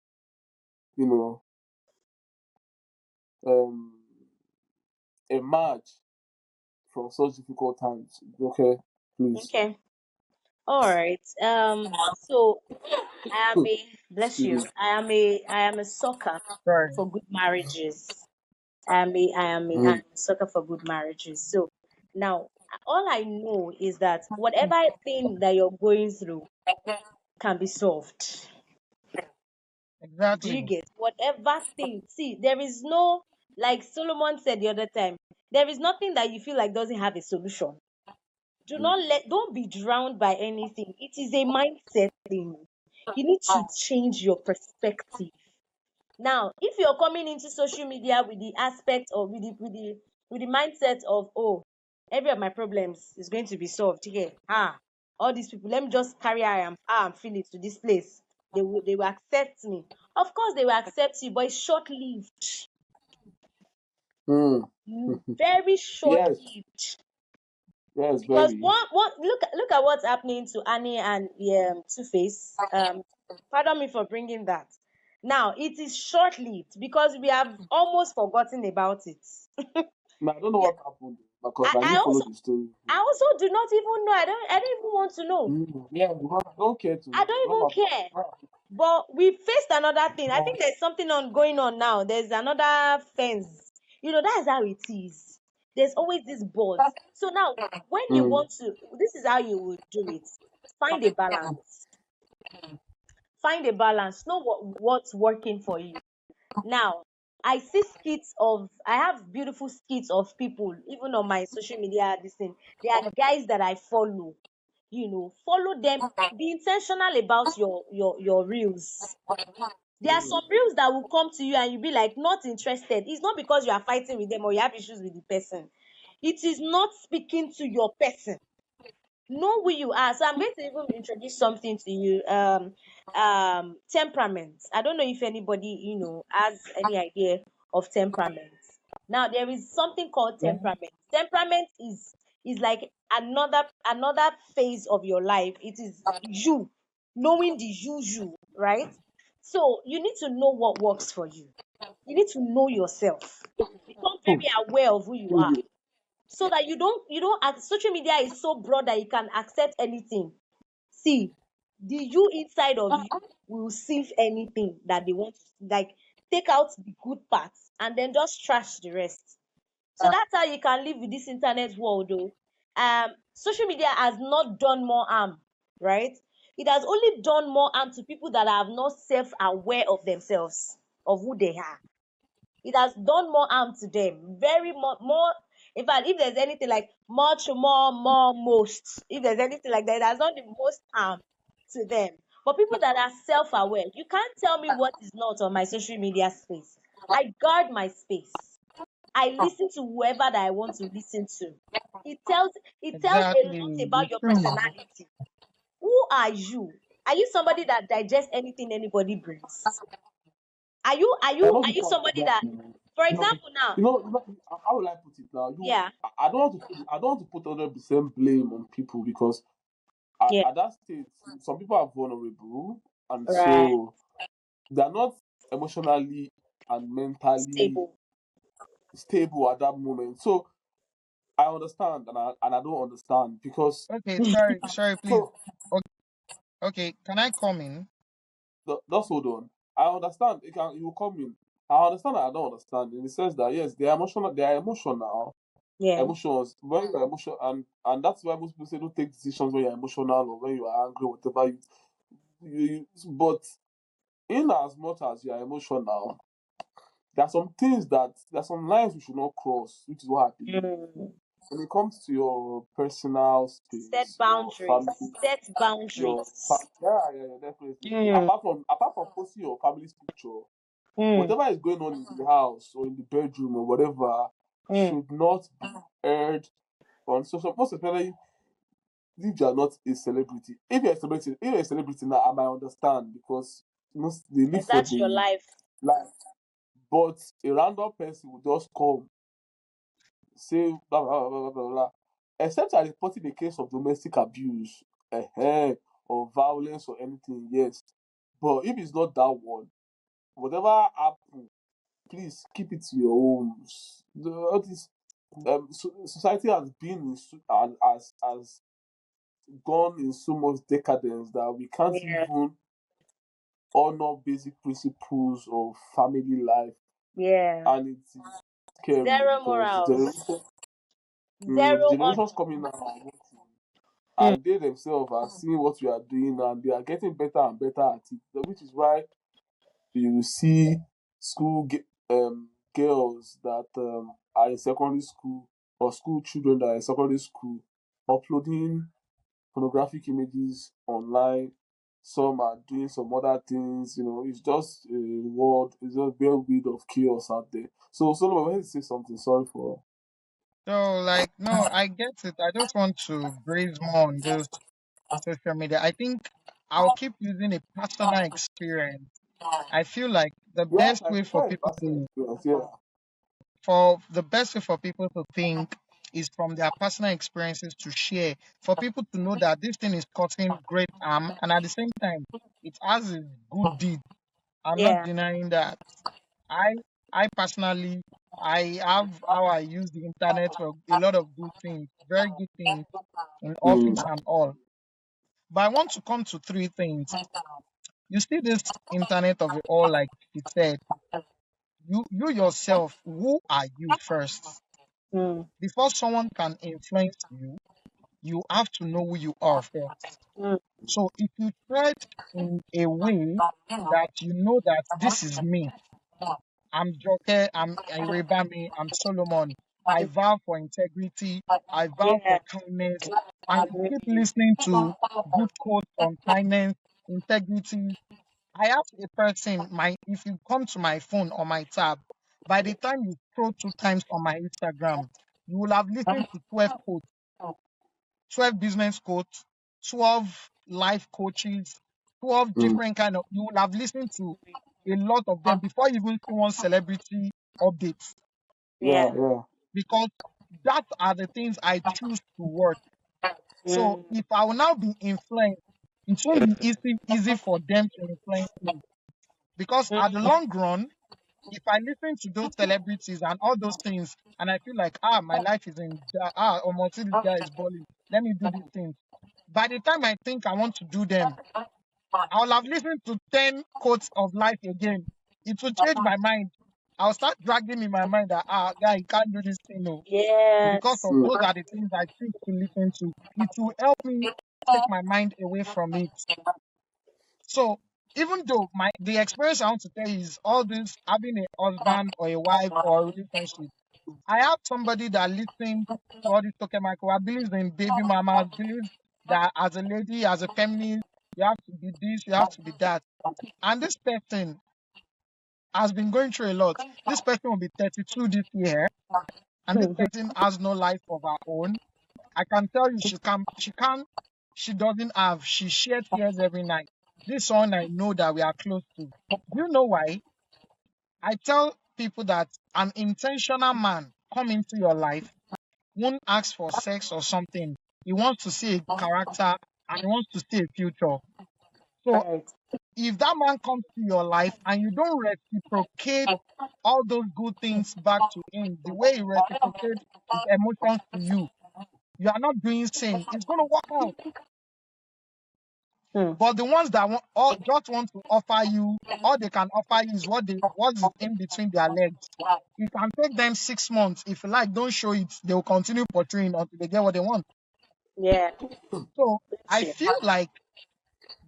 you know, um emerge from such difficult times? Okay, please. Okay. All right. So I am a bless Excuse you. me. I am a sucker Sorry. for good marriages. I am a sucker for good marriages. So now all I know is that whatever thing that you're going through can be solved. Do you Exactly. get whatever thing? See, there is no, like Solomon said the other time, there is nothing that you feel like doesn't have a solution. Don't be drowned by anything. It is a mindset thing. You need to change your perspective. Now, if you're coming into social media with the aspect of with the mindset of, oh, every of my problems is going to be solved here. All these people, let me just carry how I'm feeling to this place. They will accept me. Of course they will accept you, but it's short lived. Hmm. Very short Yes, lived. yes, Because very. one look at what's happening to Annie and Two Face. Pardon me for bringing that. Now it is short lived because we have almost forgotten about it. I don't know Yeah, what happened because I, I I didn't follow also the story. I also do not even know. I don't even want to know. Yeah, because I don't care to I know. don't even care. But we faced another thing. I think there's something going on now. There's another fence. That's how it is. There's always this buzz. So now, when you Mm. want to, this is how you would do it. Find a balance. Find a balance. Know what's working for you. Now, I see skits of, I have beautiful skits of people, even on my social media. This thing, there are guys that I follow. Follow them. Be intentional about your reels. There are some reels that will come to you and you'll be like not interested. It's not because you are fighting with them or you have issues with the person. It is not speaking to your person. Know who you are. So I'm going to even introduce something to you. Temperament. I don't know if anybody has any idea of temperament. Now there is something called Yeah. temperament. Temperament is like another phase of your life. It is you knowing the you, right? So you need to know what works for you. You need to know yourself. Become very aware of who you are so that you don't social media is so broad that you can accept anything. See, the you inside of you will sieve anything that they want to, like, take out the good parts and then just trash the rest. So that's how you can live with this internet world though. Social media has not done more harm, right? It has only done more harm to people that are not self-aware of themselves, of who they are. It has done more harm to them, very more. In fact, if there's anything like much more most, if there's anything like that, it has done the most harm to them. But people that are self-aware, you can't tell me what is not on my social media space. I guard my space. I listen to whoever that I want to listen to. It tells a Exactly. lot The about your truth. personality. Who are you? Are you somebody that digests anything anybody brings? Are you are I you don't are think you I'm somebody that. that, for example now, How will I put it now? yeah, I don't want to I don't want to put 100% blame on people because yeah, at that stage, some people are vulnerable, and right, so they're not emotionally and mentally stable. stable at that moment. So I understand, and I don't understand because Okay, sorry, please. so Okay, okay, can I come in? just hold on. I understand. You will come in. I understand. And I don't understand in the sense that yes, they are emotional. They are emotional. Yeah, Emotions when you're emotional, and that's why most people say don't take decisions when you're emotional or when you are angry, whatever but in as much as you are emotional, there are some lines we should not cross, which is what I believe. mm. When it comes to your personal Set space, your boundaries. family, Set boundaries. yeah, definitely. Mm, Apart from posting your family's picture, mm, whatever is going on in the house or in the bedroom or whatever mm. should not be aired on social. Most especially if you are not a celebrity. If you're a celebrity now, I might understand because most they live for That's your the life. life. But a random person will just come, say blah blah blah blah blah blah. Except I reporting a case of domestic abuse, or violence or anything, yes. But if it's not that one, whatever happens, please keep it to your own. All this society has been and has gone in so much decadence that we can't Yeah, even honor basic principles of family life, yeah. and it's scary Zero because morals. the Zero on. generations coming now are watching, Mm. and they themselves are seeing what we are doing and they are getting better and better at it, which is why you see girls that are in secondary school or school children that are in secondary school uploading pornographic images online. Some are doing some other things. It's just a world. It's just a whirlwind of chaos out there. So, Solomon, I wanted to say something. Sorry for. So, like, no, I get it. I just want to breathe more on this social media. I think I'll keep using a personal experience. I feel like the Yes, best I way for prefer a people personal to experience. Yeah. think is from their personal experiences to share, for people to know that this thing is causing great harm, and at the same time, it has a good deed. I'm not Yeah, denying that. I I personally, I have how I use the internet for a lot of good things, very good things in office Mm. and all. But I want to come to three things. You see this internet of it all, like it said, you yourself, who are you first? Mm. Before someone can influence you, you have to know who you are first. Mm. So if you tread in a way that you know that this is me, I'm Joke, I'm Irebami, I'm Solomon, I vow for integrity, I vow for Yeah. kindness, and you keep Agree. listening to good quotes on kindness, integrity. I ask a person, my if you come to my phone or my tab, by the time you scroll 2 times on my Instagram, you will have listened to 12 quotes, 12 business quotes, 12 life coaches, 12 Mm. different kind of, you will have listened to a lot of them before you even see one celebrity updates, Yeah, Yeah. yeah. because that are the things I choose to watch. So Mm. if I will now be influenced, it won't be easy for them to influence me, because at the Mm. long run, if I listen to those celebrities and all those things, and I feel like, my life is in, almost this guy is balling, let me do these things. By the time I think I want to do them, I'll have listened to 10 quotes of life again. It will change my mind. I'll start dragging in my mind that, guy, you can't do this thing, no. Because Yes. of Mm. those are the things I choose to listen to. It will help me take my mind away from it. So even though the experience I want to tell you is all this having a husband or a wife or a relationship, I have somebody that listens to all this talking Michael. I believe in baby mamas, believes that as a lady, as a feminist, you have to be this, you have to be that. And this person has been going through a lot. This person will be 32 this year, and this Mm. person has no life of her own. I can tell you she doesn't have, she sheds tears every night. This one I know that we are close to. Do you know why? I tell people that an intentional man come into your life, won't ask for sex or something. He wants to see a character and he wants to see a future. So Right. if that man comes to your life and you don't reciprocate all those good things back to him, the way he reciprocates his emotions to you are not doing same. It's going to work out. Mm. But the ones that just want to offer you, all they can offer you is what's in between their legs. It can take them 6 months. If you like, don't show it. They will continue portraying until they get what they want. Yeah. So Bless I you. feel like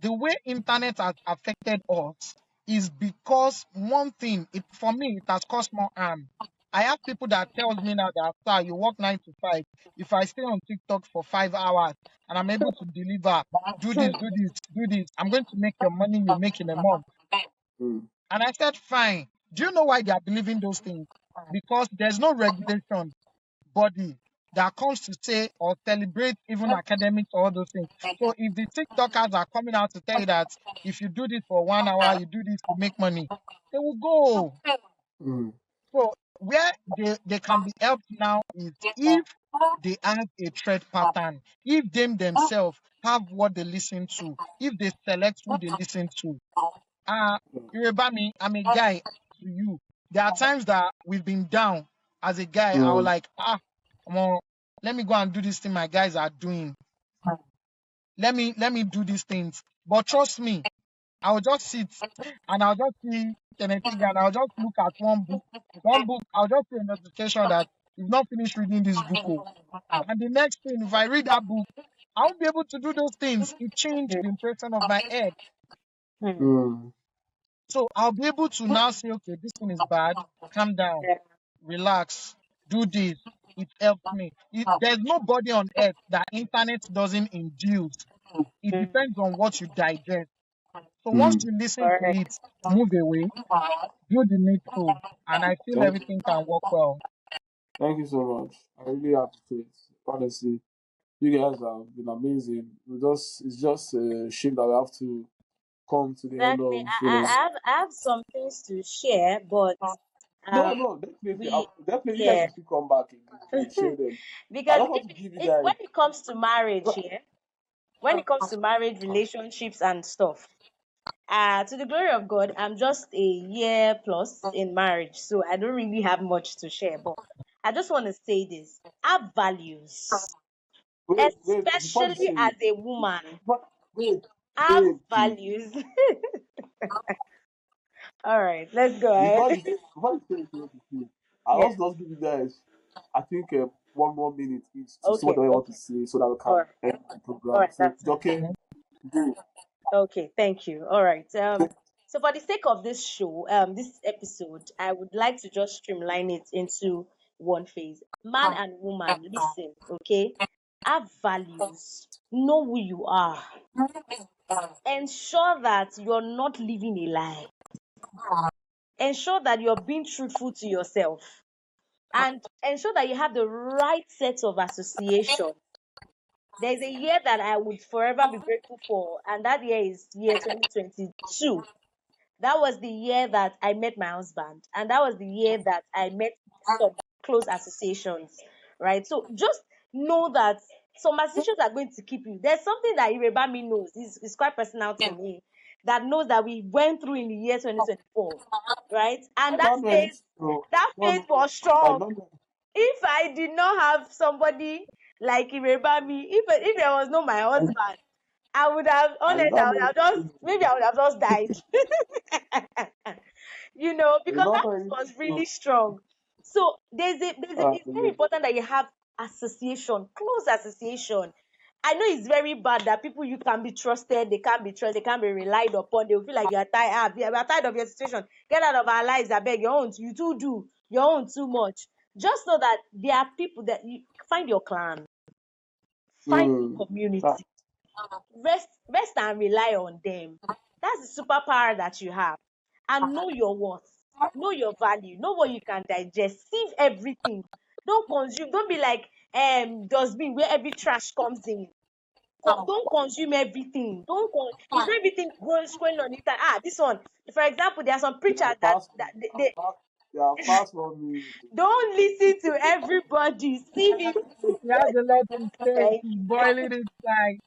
the way internet has affected us is because one thing, for me, it has caused more harm. I have people that tells me now that after you work 9 to 5, if I stay on TikTok for 5 hours and I'm able to deliver, do this, do this, do this, I'm going to make your money you make in a month. Mm. And I said, fine. Do you know why they are believing those things? Because there's no regulation body that comes to say or celebrate even academics or all those things. So if the TikTokers are coming out to tell you that if you do this for 1 hour, you do this to make money, they will go. Mm. So where they can be helped now is if they have a thread pattern, if them themselves have what they listen to, if they select who they listen to. You remember me, I'm a guy to you. There are times that we've been down as a guy. I was Mm. like, come on, let me go and do this thing my guys are doing. Let me do these things. But trust me, I will just sit and I'll just see Kenneth and I'll just look at one book. One book, I'll just see a notification that you've not finished reading this book. Oh. And the next thing, if I read that book, I won't be able to do those things. It changed Mm. the impression of my head. Mm. Mm. So I'll be able to now say, okay, this thing is bad. Calm down, Yeah. relax, do this. It helps me. There's nobody on earth that internet doesn't induce. It Mm. depends on what you digest. So once Mm. you listen to it, Correct. move away, do the needful, and I feel Thank, everything can work well. thank you so much. I really appreciate. Honestly, you guys have been amazing. It's just a shame that we have to come to the end Exactly. of I have some things to share, but No, um no, definitely, we definitely, you guys yeah. should still come back again and share them. I Because don't want to give you when guys. it comes to marriage, yeah, when it comes to marriage, relationships and stuff, to the glory of God, I'm just a year plus in marriage, so I don't really have much to share. But I just want to say this: have values, Wait, before you especially say as it, a woman. but wait, Have babe, please. values. All right, let's go Before ahead. you say, before you say it, I Yeah. also just give you guys. I think 1 more minute each to see Okay, what I want to okay. say so that we All can right. end the All program. right, So that's it's fine. okay. Go. Okay, thank you. All right. So for the sake of this show, this episode, I would like to just streamline it into one phase. Man and woman, listen, okay? Have values. Know who you are. Ensure that you're not living a lie. Ensure that you're being truthful to yourself. And ensure that you have the right set of association. There's a year that I would forever be grateful for, and that year is year 2022. That was the year that I met my husband, and that was the year that I met some close associations, right? So just know that some associations are going to keep you. There's something that Irebami knows, is quite personal to me, that knows that we went through in the year 2024, right? I And that don't know anything. phase, So, that no, phase no, was I strong. don't know. If I did not have somebody like Irebami, if there was no my husband, I would have, I honest, I don't would know have just, anything. maybe I would have just died. I Because don't that know was anything. really strong. So it's very Yeah. important that you have association, close association. I know it's very bad that people you can be trusted, they can't be trusted, they can't be relied upon. They will feel like you are tired. We are tired of your situation. Get out of our lives, I beg. Your own, you too do your own too much. Just know that there are people that you find your clan, find Mm. your That, community, rest and rely on them. That's the superpower that you have. And know your worth, know your value, know what you can digest, sieve everything. Don't consume, don't be like dustbin where every trash comes in. Don't consume everything. Don't it's not everything going on it. This one, for example, there are some they are preachers that, fast. they They are fast for me. don't listen to everybody, sieve it. He has a lot to say. Thank He's you. boiling inside.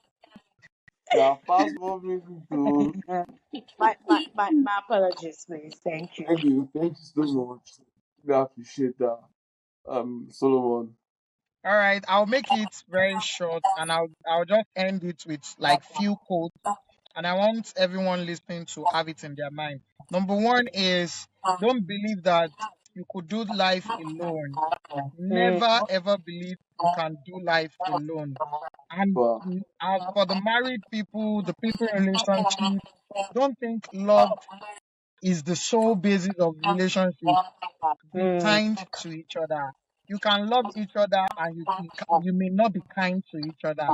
They are fast for me too. My apologies, please. Thank you. Thank you. Thank you so much. We appreciate that. Solomon. All right, I'll make it very short, and I'll just end it with like few quotes, and I want everyone listening to have it in their mind. Number one is, don't believe that you could do life alone. Mm, Never ever believe you can do life alone. And But for the married people, the people in relationship, don't think love is the sole basis of relationship. Be mm, kind to each other. You can love each other, and you may not be kind to each other.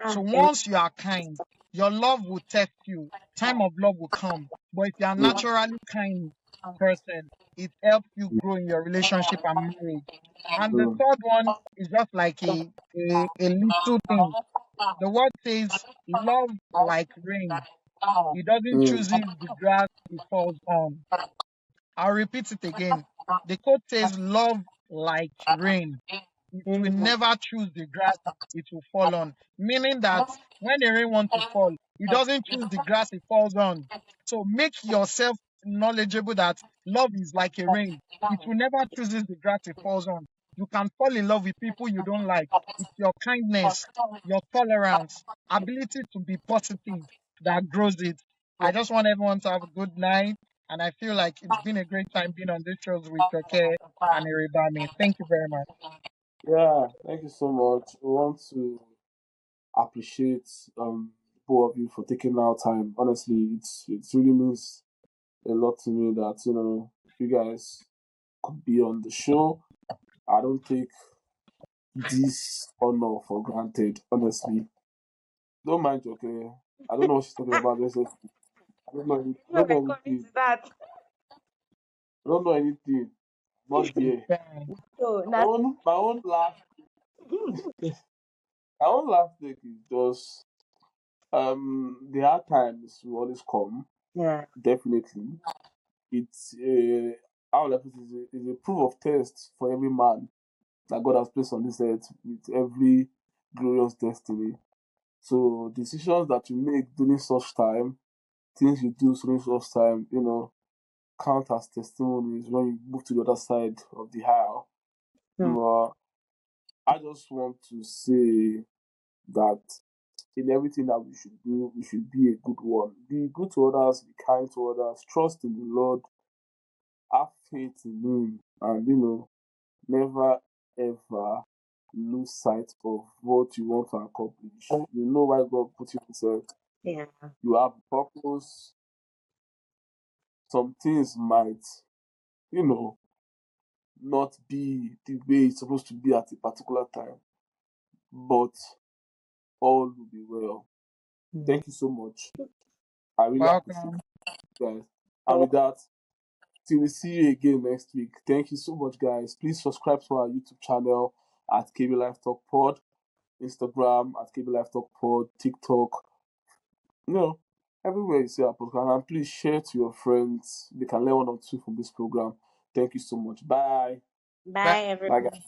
So thank once you are kind, your love will test you. Time of love will come. But if you are mm, naturally kind person, it helps you grow in your relationship and marriage. And the mm, third one is just like a little thing. The word says, love like rain. It doesn't mm, choose the grass it falls on. I'll repeat it again. The quote says, love like rain. It will mm, never choose the grass it will fall on. Meaning that when the rain wants to fall, it doesn't choose the grass it falls on. So make yourself knowledgeable that love is like a rain. It will never chooses the grass it falls on. You can fall in love with people you don't like. It's your kindness, your tolerance, ability to be positive that grows it. I just want everyone to have a good night. And I feel like it's been a great time being on this show with Joke and Iribami. Thank you very much. yeah, thank you so much. We want to appreciate both of you for taking our time. Honestly, it really means a lot to me that you guys could be on the show. I don't take this honor for granted. Honestly, don't mind, okay? I don't know what she's talking about. I don't know. I you. don't We're know coming anything. to that. I don't know anything. Not there. Yeah. So My now, own laugh. My own laugh take is just the hard times will always come. yeah. Definitely, it's how will I put it, is a proof of test for every man that God has placed on this earth with every glorious destiny. So decisions that you make during such time, things you do during such time, count as testimonies when you move to the other side of the aisle. Mm, But I just want to say that in everything that we should do, we should be a good one. Be good to others, be kind to others, trust in the Lord, have faith in Him, and never ever lose sight of what you want to accomplish. You know why God put you here. Yeah. You have purpose. Some things might, you know, not be the way it's supposed to be at a particular time, but all will be well. Thank you so much. I really appreciate Welcome. you guys. And with that, till we see you again next week. Thank you so much, guys. Please subscribe to our YouTube channel at KB Life Talk Pod, Instagram at KB Life Talk Pod, TikTok, you know, everywhere you see our podcast. And please share to your friends. They can learn one or two from this program. Thank you so much. Bye. Bye. Bye, Bye, everyone. guys.